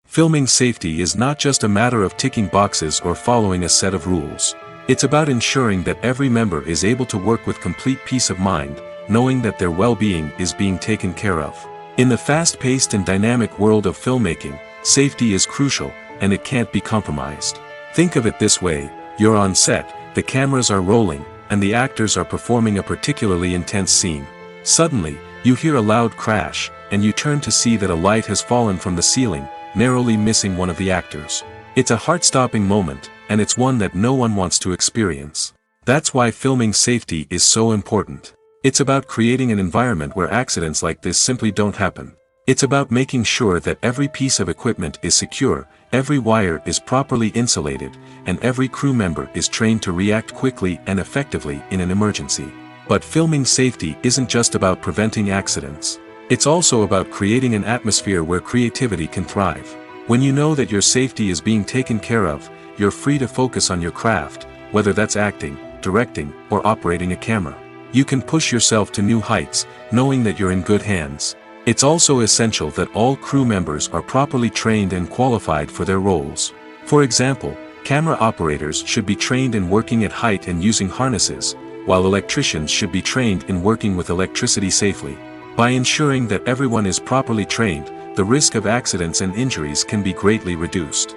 [SPEAKER 1] Filming safety is not just a matter of ticking boxes or following a set of rules. It's about ensuring that every member is able to work with complete peace of mind, knowing that their well-being is being taken care of. In the fast-paced and dynamic world of filmmaking, safety is crucial, and it can't be compromised. Think of it this way: you're on set, the cameras are rolling, and the actors are performing a particularly intense scene. Suddenly, you hear a loud crash, and you turn to see that a light has fallen from the ceiling, narrowly missing one of the actors. It's a heart-stopping moment, and it's one that no one wants to experience. That's why filming safety is so important. It's about creating an environment where accidents like this simply don't happen. It's about making sure that every piece of equipment is secure, every wire is properly insulated, and every crew member is trained to react quickly and effectively in an emergency. But filming safety isn't just about preventing accidents. It's also about creating an atmosphere where creativity can thrive. When you know that your safety is being taken care of, you're free to focus on your craft, whether that's acting, directing, or operating a camera. You can push yourself to new heights, knowing that you're in good hands. It's also essential that all crew members are properly trained and qualified for their roles. For example, camera operators should be trained in working at height and using harnesses, while electricians should be trained in working with electricity safely. By ensuring that everyone is properly trained, the risk of accidents and injuries can be greatly reduced.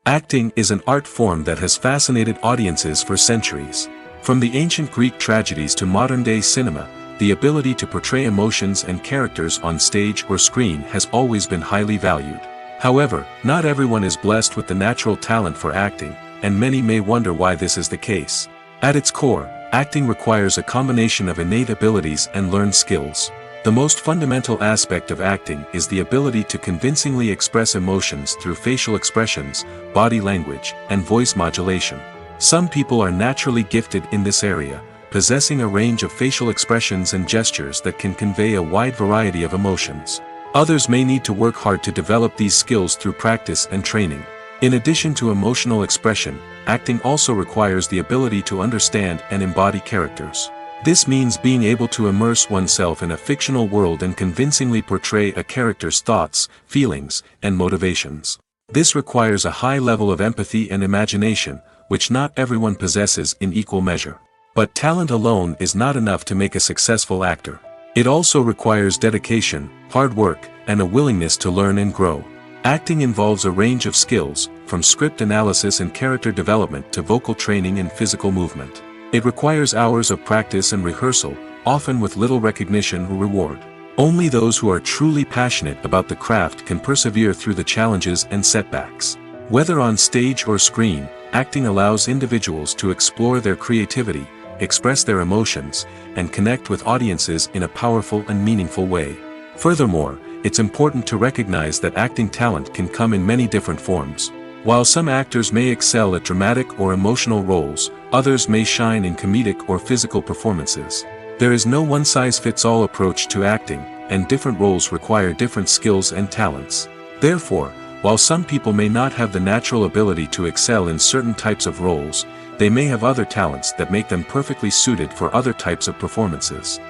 [SPEAKER 1] Acting is an art form that has fascinated audiences for centuries. From the ancient Greek tragedies to modern-day cinema, the ability to portray emotions and characters on stage or screen has always been highly valued. However, not everyone is blessed with the natural talent for acting, and many may wonder why this is the case. At its core, acting requires a combination of innate abilities and learned skills. The most fundamental aspect of acting is the ability to convincingly express emotions through facial expressions, body language, and voice modulation. Some people are naturally gifted in this area, possessing a range of facial expressions and gestures that can convey a wide variety of emotions. Others may need to work hard to develop these skills through practice and training. In addition to emotional expression, acting also requires the ability to understand and embody characters. This means being able to immerse oneself in a fictional world and convincingly portray a character's thoughts, feelings, and motivations. This requires a high level of empathy and imagination, which not everyone possesses in equal measure. But talent alone is not enough to make a successful actor. It also requires dedication, hard work, and a willingness to learn and grow. Acting involves a range of skills, from script analysis and character development to vocal training and physical movement. It requires hours of practice and rehearsal, often with little recognition or reward. Only those who are truly passionate about the craft can persevere through the challenges and setbacks. Whether on stage or screen, acting allows individuals to explore their creativity, express their emotions, and connect with audiences in a powerful and meaningful way. Furthermore, it's important to recognize that acting talent can come in many different forms. While some actors may excel at dramatic or emotional roles, others may shine in comedic or physical performances. There is no one-size-fits-all approach to acting, and different roles require different skills and talents. Therefore, while some people may not have the natural ability to excel in certain types of roles, they may have other talents that make them perfectly suited for other types of performances.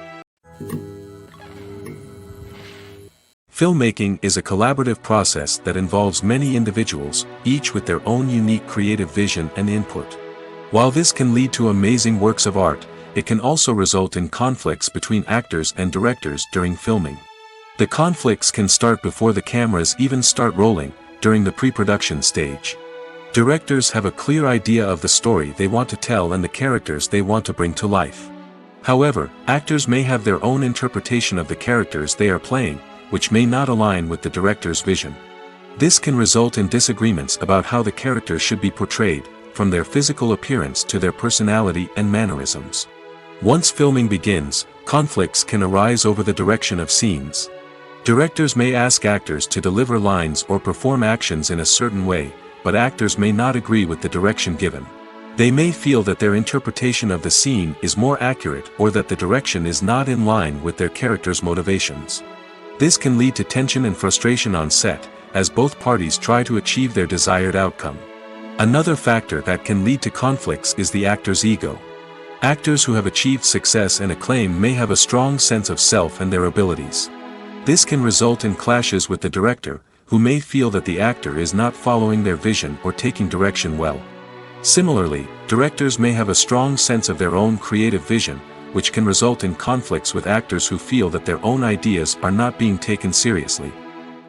[SPEAKER 1] Filmmaking is a collaborative process that involves many individuals, each with their own unique creative vision and input. While this can lead to amazing works of art, it can also result in conflicts between actors and directors during filming. The conflicts can start before the cameras even start rolling, during the pre-production stage. Directors have a clear idea of the story they want to tell and the characters they want to bring to life. However, actors may have their own interpretation of the characters they are playing, which may not align with the director's vision. This can result in disagreements about how the characters should be portrayed, from their physical appearance to their personality and mannerisms. Once filming begins, conflicts can arise over the direction of scenes. Directors may ask actors to deliver lines or perform actions in a certain way, but actors may not agree with the direction given. They may feel that their interpretation of the scene is more accurate or that the direction is not in line with their character's motivations. This can lead to tension and frustration on set, as both parties try to achieve their desired outcome. Another factor that can lead to conflicts is the actor's ego. Actors who have achieved success and acclaim may have a strong sense of self and their abilities. This can result in clashes with the director, who may feel that the actor is not following their vision or taking direction well. Similarly, directors may have a strong sense of their own creative vision, which can result in conflicts with actors who feel that their own ideas are not being taken seriously.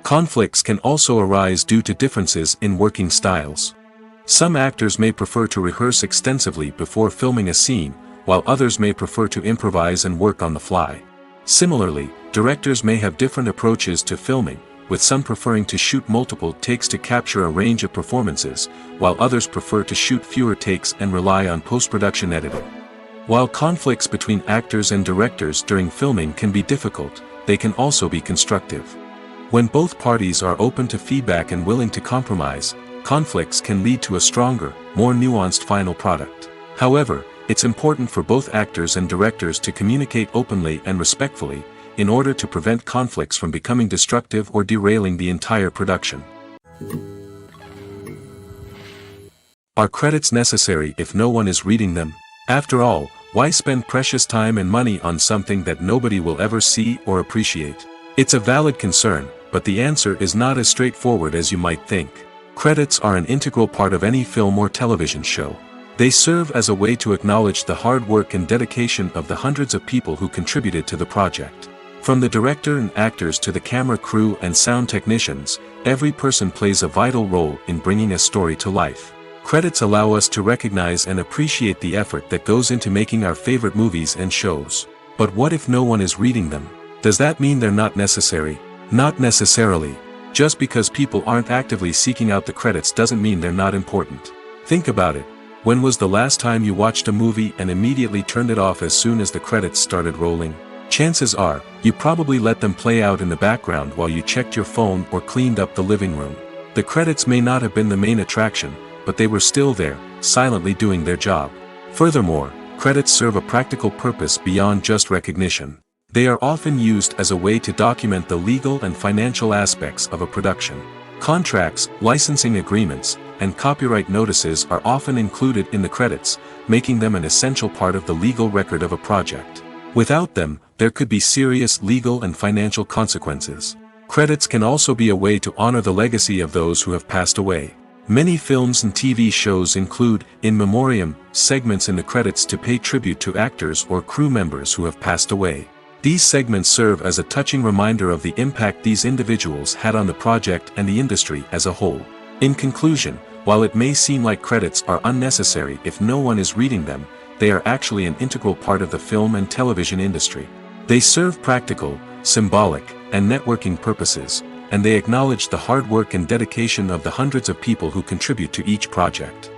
[SPEAKER 1] Conflicts can also arise due to differences in working styles. Some actors may prefer to rehearse extensively before filming a scene, while others may prefer to improvise and work on the fly. Similarly, directors may have different approaches to filming, with some preferring to shoot multiple takes to capture a range of performances, while others prefer to shoot fewer takes and rely on post-production editing. While conflicts between actors and directors during filming can be difficult, they can also be constructive. When both parties are open to feedback and willing to compromise, conflicts can lead to a stronger, more nuanced final product. However, it's important for both actors and directors to communicate openly and respectfully, in order to prevent conflicts from becoming destructive or derailing the entire production. Are credits necessary if no one is reading them? After all, why spend precious time and money on something that nobody will ever see or appreciate? It's a valid concern, but the answer is not as straightforward as you might think. Credits are an integral part of any film or television show. They serve as a way to acknowledge the hard work and dedication of the hundreds of people who contributed to the project. From the director and actors to the camera crew and sound technicians, every person plays a vital role in bringing a story to life. Credits allow us to recognize and appreciate the effort that goes into making our favorite movies and shows. But what if no one is reading them? Does that mean they're not necessary? Not necessarily. Just because people aren't actively seeking out the credits doesn't mean they're not important. Think about it. When was the last time you watched a movie and immediately turned it off as soon as the credits started rolling? Chances are, you probably let them play out in the background while you checked your phone or cleaned up the living room. The credits may not have been the main attraction, but they were still there, silently doing their job. Furthermore, credits serve a practical purpose beyond just recognition. They are often used as a way to document the legal and financial aspects of a production. Contracts, licensing agreements, and copyright notices are often included in the credits, making them an essential part of the legal record of a project. Without them, there could be serious legal and financial consequences. Credits can also be a way to honor the legacy of those who have passed away. Many films and TV shows include, in memoriam, segments in the credits to pay tribute to actors or crew members who have passed away. These segments serve as a touching reminder of the impact these individuals had on the project and the industry as a whole. In conclusion, while it may seem like credits are unnecessary if no one is reading them, they are actually an integral part of the film and television industry. They serve practical, symbolic, and networking purposes, and they acknowledge the hard work and dedication of the hundreds of people who contribute to each project.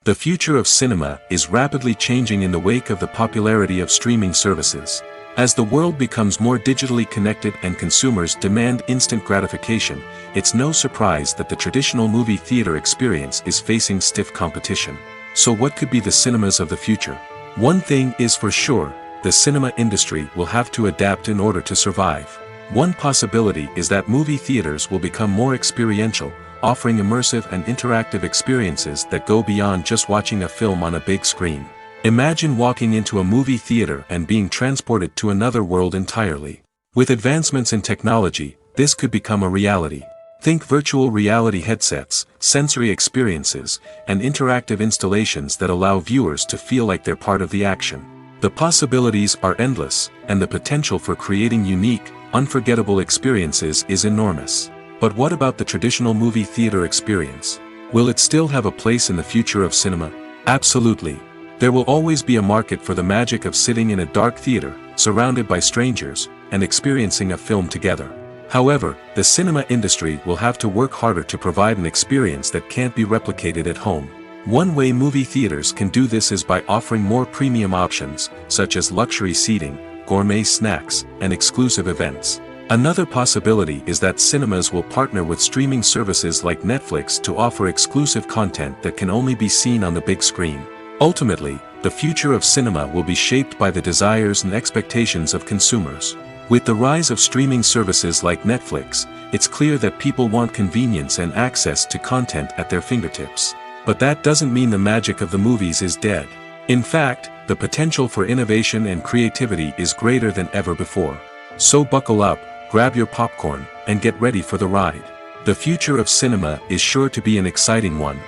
[SPEAKER 1] The future of cinema is rapidly changing in the wake of the popularity of streaming services. As the world becomes more digitally connected and consumers demand instant gratification, it's no surprise that the traditional movie theater experience is facing stiff competition. So what could be the cinemas of the future? One thing is for sure, the cinema industry will have to adapt in order to survive. One possibility is that movie theaters will become more experiential, offering immersive and interactive experiences that go beyond just watching a film on a big screen. Imagine walking into a movie theater and being transported to another world entirely. With advancements in technology, this could become a reality. Think virtual reality headsets, sensory experiences, and interactive installations that allow viewers to feel like they're part of the action. The possibilities are endless, and the potential for creating unique, unforgettable experiences is enormous. But what about the traditional movie theater experience? Will it still have a place in the future of cinema? Absolutely. There will always be a market for the magic of sitting in a dark theater, surrounded by strangers, and experiencing a film together. However, the cinema industry will have to work harder to provide an experience that can't be replicated at home. One way movie theaters can do this is by offering more premium options, such as luxury seating, gourmet snacks, and exclusive events. Another possibility is that cinemas will partner with streaming services like Netflix to offer exclusive content that can only be seen on the big screen. Ultimately, the future of cinema will be shaped by the desires and expectations of consumers. With the rise of streaming services like Netflix, it's clear that people want convenience and access to content at their fingertips. But that doesn't mean the magic of the movies is dead. In fact, the potential for innovation and creativity is greater than ever before. So buckle up, grab your popcorn, and get ready for the ride. The future of cinema is sure to be an exciting one.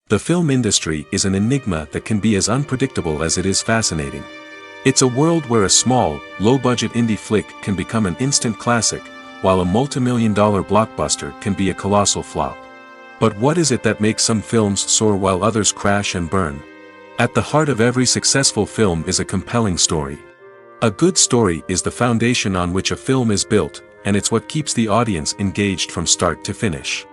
[SPEAKER 1] The film industry is an enigma that can be as unpredictable as it is fascinating. It's a world where a small, low-budget indie flick can become an instant classic, while a multi-million-dollar blockbuster can be a colossal flop. But what is it that makes some films soar while others crash and burn? At the heart of every successful film is a compelling story. A good story is the foundation on which a film is built, and it's what keeps the audience engaged from start to finish.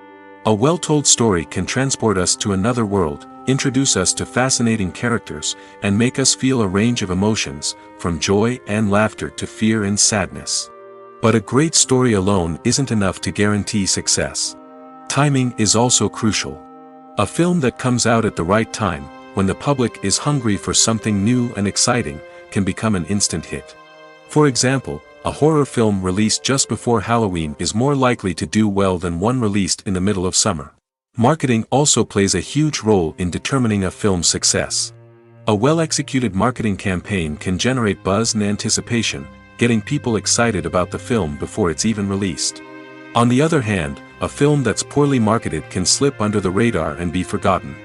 [SPEAKER 1] A well-told story can transport us to another world, introduce us to fascinating characters, and make us feel a range of emotions, from joy and laughter to fear and sadness. But a great story alone isn't enough to guarantee success. Timing is also crucial. A film that comes out at the right time, when the public is hungry for something new and exciting, can become an instant hit. For example, a horror film released just before Halloween is more likely to do well than one released in the middle of summer. Marketing also plays a huge role in determining a film's success. A well-executed marketing campaign can generate buzz and anticipation, getting people excited about the film before it's even released. On the other hand, a film that's poorly marketed can slip under the radar and be forgotten.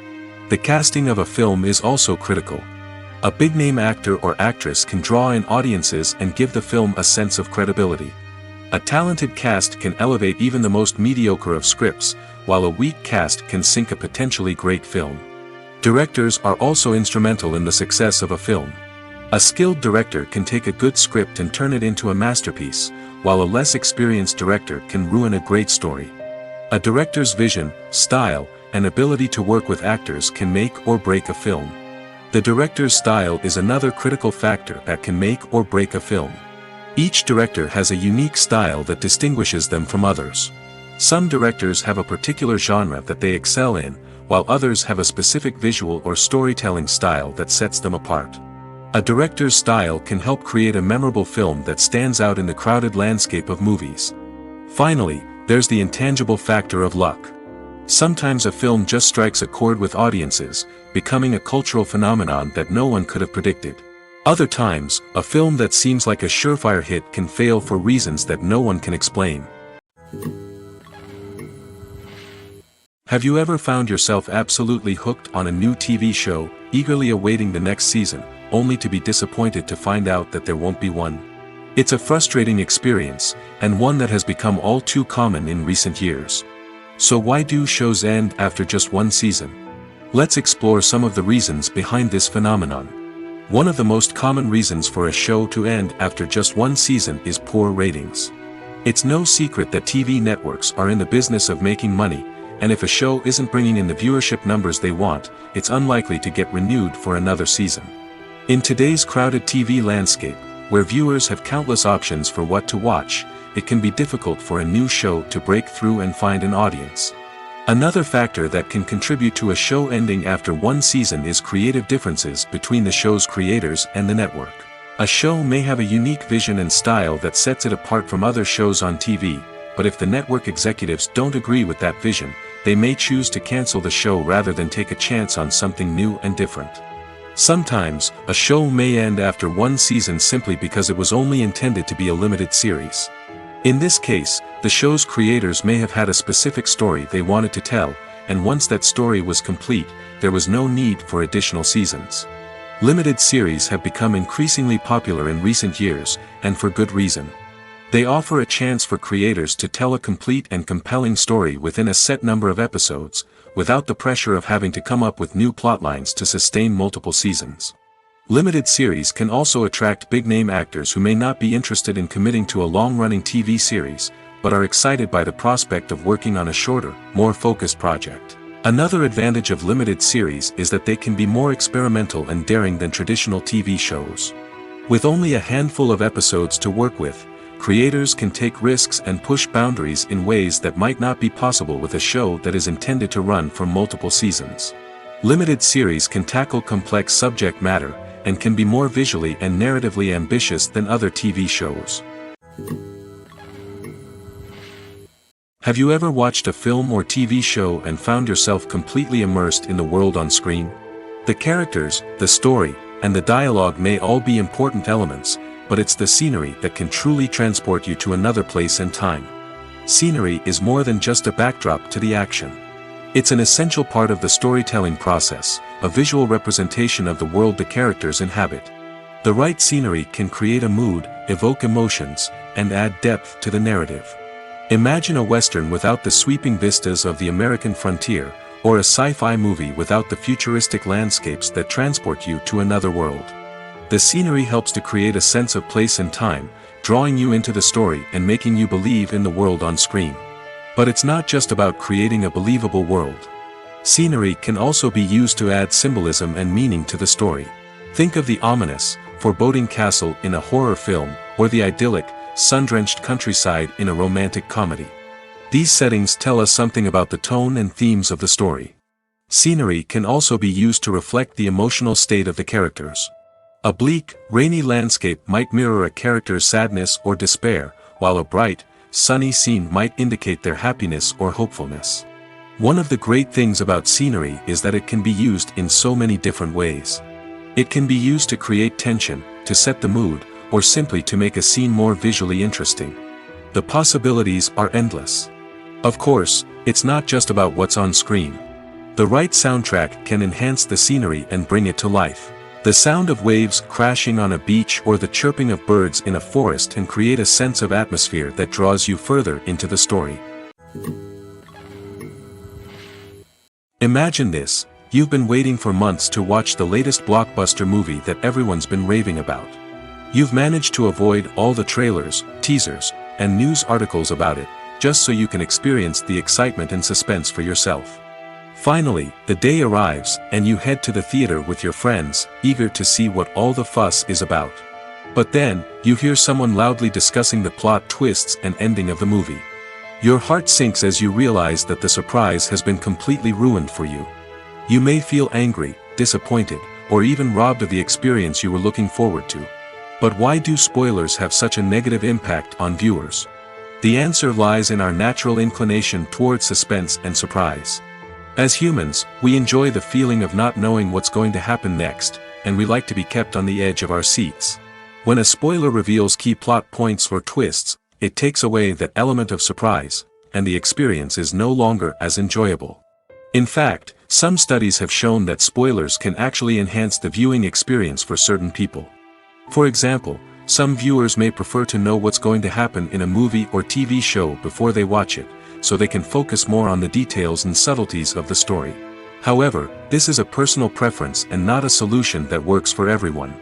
[SPEAKER 1] The casting of a film is also critical. A big-name actor or actress can draw in audiences and give the film a sense of credibility. A talented cast can elevate even the most mediocre of scripts, while a weak cast can sink a potentially great film. Directors are also instrumental in the success of a film. A skilled director can take a good script and turn it into a masterpiece, while a less experienced director can ruin a great story. A director's vision, style, and ability to work with actors can make or break a film. The director's style is another critical factor that can make or break a film. Each director has a unique style that distinguishes them from others. Some directors have a particular genre that they excel in, while others have a specific visual or storytelling style that sets them apart. A director's style can help create a memorable film that stands out in the crowded landscape of movies. Finally, there's the intangible factor of luck. Sometimes a film just strikes a chord with audiences, becoming a cultural phenomenon that no one could have predicted. Other times, a film that seems like a surefire hit can fail for reasons that no one can explain. Have you ever found yourself absolutely hooked on a new TV show, eagerly awaiting the next season, only to be disappointed to find out that there won't be one? It's a frustrating experience, and one that has become all too common in recent years. So why do shows end after just one season? Let's explore some of the reasons behind this phenomenon. One of the most common reasons for a show to end after just one season is poor ratings. It's no secret that TV networks are in the business of making money, and if a show isn't bringing in the viewership numbers they want, it's unlikely to get renewed for another season. In today's crowded TV landscape, where viewers have countless options for what to watch, it can be difficult for a new show to break through and find an audience. Another factor that can contribute to a show ending after one season is creative differences between the show's creators and the network. A show may have a unique vision and style that sets it apart from other shows on TV, but if the network executives don't agree with that vision, they may choose to cancel the show rather than take a chance on something new and different. Sometimes, a show may end after one season simply because it was only intended to be a limited series. In this case, the show's creators may have had a specific story they wanted to tell, and once that story was complete, there was no need for additional seasons. Limited series have become increasingly popular in recent years, and for good reason. They offer a chance for creators to tell a complete and compelling story within a set number of episodes, without the pressure of having to come up with new plotlines to sustain multiple seasons. Limited series can also attract big-name actors who may not be interested in committing to a long-running TV series, but are excited by the prospect of working on a shorter, more focused project. Another advantage of limited series is that they can be more experimental and daring than traditional TV shows. With only a handful of episodes to work with, creators can take risks and push boundaries in ways that might not be possible with a show that is intended to run for multiple seasons. Limited series can tackle complex subject matter, and can be more visually and narratively ambitious than other TV shows. Have you ever watched a film or TV show and found yourself completely immersed in the world on screen? The characters, the story, and the dialogue may all be important elements, but it's the scenery that can truly transport you to another place and time. Scenery is more than just a backdrop to the action. It's an essential part of the storytelling process, a visual representation of the world the characters inhabit. The right scenery can create a mood, evoke emotions, and add depth to the narrative. Imagine a Western without the sweeping vistas of the American frontier, or a sci-fi movie without the futuristic landscapes that transport you to another world. The scenery helps to create a sense of place and time, drawing you into the story and making you believe in the world on screen. But it's not just about creating a believable world. Scenery can also be used to add symbolism and meaning to the story. Think of the ominous, foreboding castle in a horror film, or the idyllic, sun-drenched countryside in a romantic comedy. These settings tell us something about the tone and themes of the story. Scenery can also be used to reflect the emotional state of the characters. A bleak, rainy landscape might mirror a character's sadness or despair, while a bright, sunny scene might indicate their happiness or hopefulness. One of the great things about scenery is that it can be used in so many different ways. It can be used to create tension, to set the mood, or simply to make a scene more visually interesting. The possibilities are endless. Of course, it's not just about what's on screen. The right soundtrack can enhance the scenery and bring it to life. The sound of waves crashing on a beach or the chirping of birds in a forest can create a sense of atmosphere that draws you further into the story. Imagine this: you've been waiting for months to watch the latest blockbuster movie that everyone's been raving about. You've managed to avoid all the trailers, teasers, and news articles about it, just so you can experience the excitement and suspense for yourself. Finally, the day arrives, and you head to the theater with your friends, eager to see what all the fuss is about. But then, you hear someone loudly discussing the plot twists and ending of the movie. Your heart sinks as you realize that the surprise has been completely ruined for you. You may feel angry, disappointed, or even robbed of the experience you were looking forward to. But why do spoilers have such a negative impact on viewers? The answer lies in our natural inclination toward suspense and surprise. As humans, we enjoy the feeling of not knowing what's going to happen next, and we like to be kept on the edge of our seats. When a spoiler reveals key plot points or twists, it takes away that element of surprise, and the experience is no longer as enjoyable. In fact, some studies have shown that spoilers can actually enhance the viewing experience for certain people. For example, some viewers may prefer to know what's going to happen in a movie or TV show before they watch it, so they can focus more on the details and subtleties of the story. However, this is a personal preference and not a solution that works for everyone.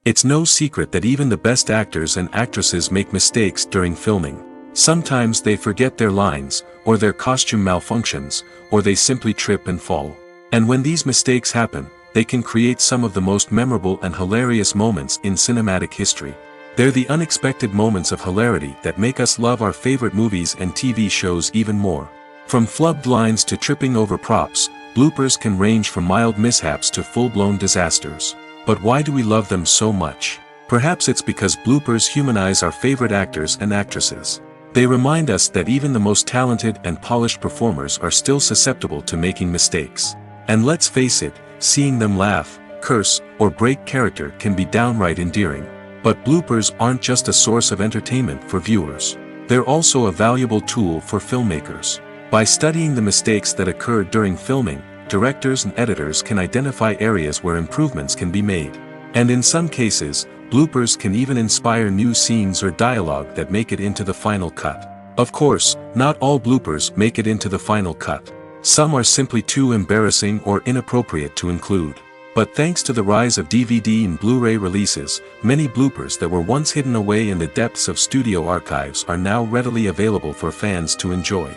[SPEAKER 1] It's no secret that even the best actors and actresses make mistakes during filming. Sometimes they forget their lines, or their costume malfunctions, or they simply trip and fall. And when these mistakes happen, they can create some of the most memorable and hilarious moments in cinematic history. They're the unexpected moments of hilarity that make us love our favorite movies and TV shows even more. From flubbed lines to tripping over props, bloopers can range from mild mishaps to full-blown disasters. But why do we love them so much? Perhaps it's because bloopers humanize our favorite actors and actresses. They remind us that even the most talented and polished performers are still susceptible to making mistakes. And let's face it, seeing them laugh, curse, or break character can be downright endearing. But bloopers aren't just a source of entertainment for viewers. They're also a valuable tool for filmmakers. By studying the mistakes that occurred during filming, directors and editors can identify areas where improvements can be made. And in some cases, bloopers can even inspire new scenes or dialogue that make it into the final cut. Of course, not all bloopers make it into the final cut. Some are simply too embarrassing or inappropriate to include. But thanks to the rise of DVD and Blu-ray releases, many bloopers that were once hidden away in the depths of studio archives are now readily available for fans to enjoy.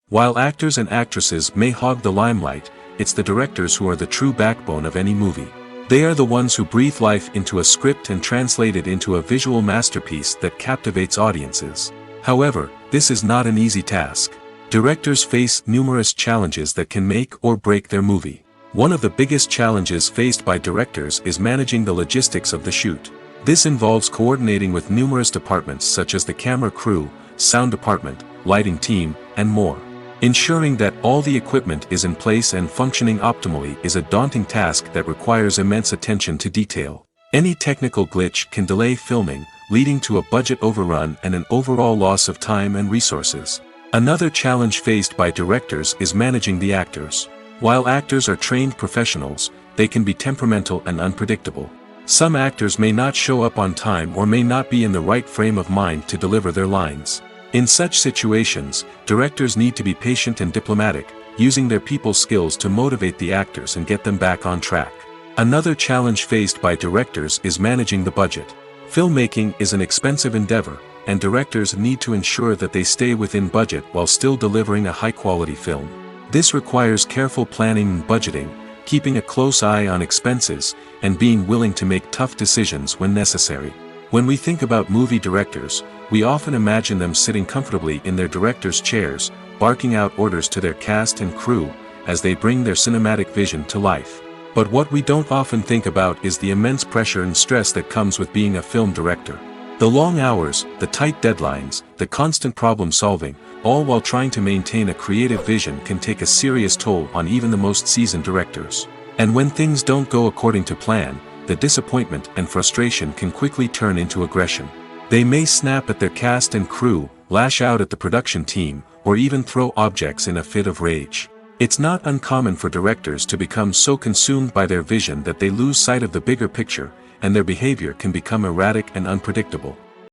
[SPEAKER 1] While actors and actresses may hog the limelight, it's the directors who are the true backbone of any movie. They are the ones who breathe life into a script and translate it into a visual masterpiece that captivates audiences. However, this is not an easy task. Directors face numerous challenges that can make or break their movie. One of the biggest challenges faced by directors is managing the logistics of the shoot. This involves coordinating with numerous departments such as the camera crew, sound department, lighting team, and more. Ensuring that all the equipment is in place and functioning optimally is a daunting task that requires immense attention to detail. Any technical glitch can delay filming, leading to a budget overrun and an overall loss of time and resources. Another challenge faced by directors is managing the actors. While actors are trained professionals, they can be temperamental and unpredictable. Some actors may not show up on time or may not be in the right frame of mind to deliver their lines. In such situations, directors need to be patient and diplomatic, using their people skills to motivate the actors and get them back on track. Another challenge faced by directors is managing the budget. Filmmaking is an expensive endeavor, and directors need to ensure that they stay within budget while still delivering a high-quality film. This requires careful planning and budgeting, keeping a close eye on expenses, and being willing to make tough decisions when necessary. When we think about movie directors, we often imagine them sitting comfortably in their director's chairs, barking out orders to their cast and crew, as they bring their cinematic vision to life. But what we don't often think about is the immense pressure and stress that comes with being a film director. The long hours, the tight deadlines, the constant problem solving, all while trying to maintain a creative vision can take a serious toll on even the most seasoned directors. And when things don't go according to plan, the disappointment and frustration can quickly turn into aggression. They may snap at their cast and crew, lash out at the production team, or even throw objects in a fit of rage. It's not uncommon for directors to become so consumed by their vision that they lose sight of the bigger picture, and their behavior can become erratic and unpredictable.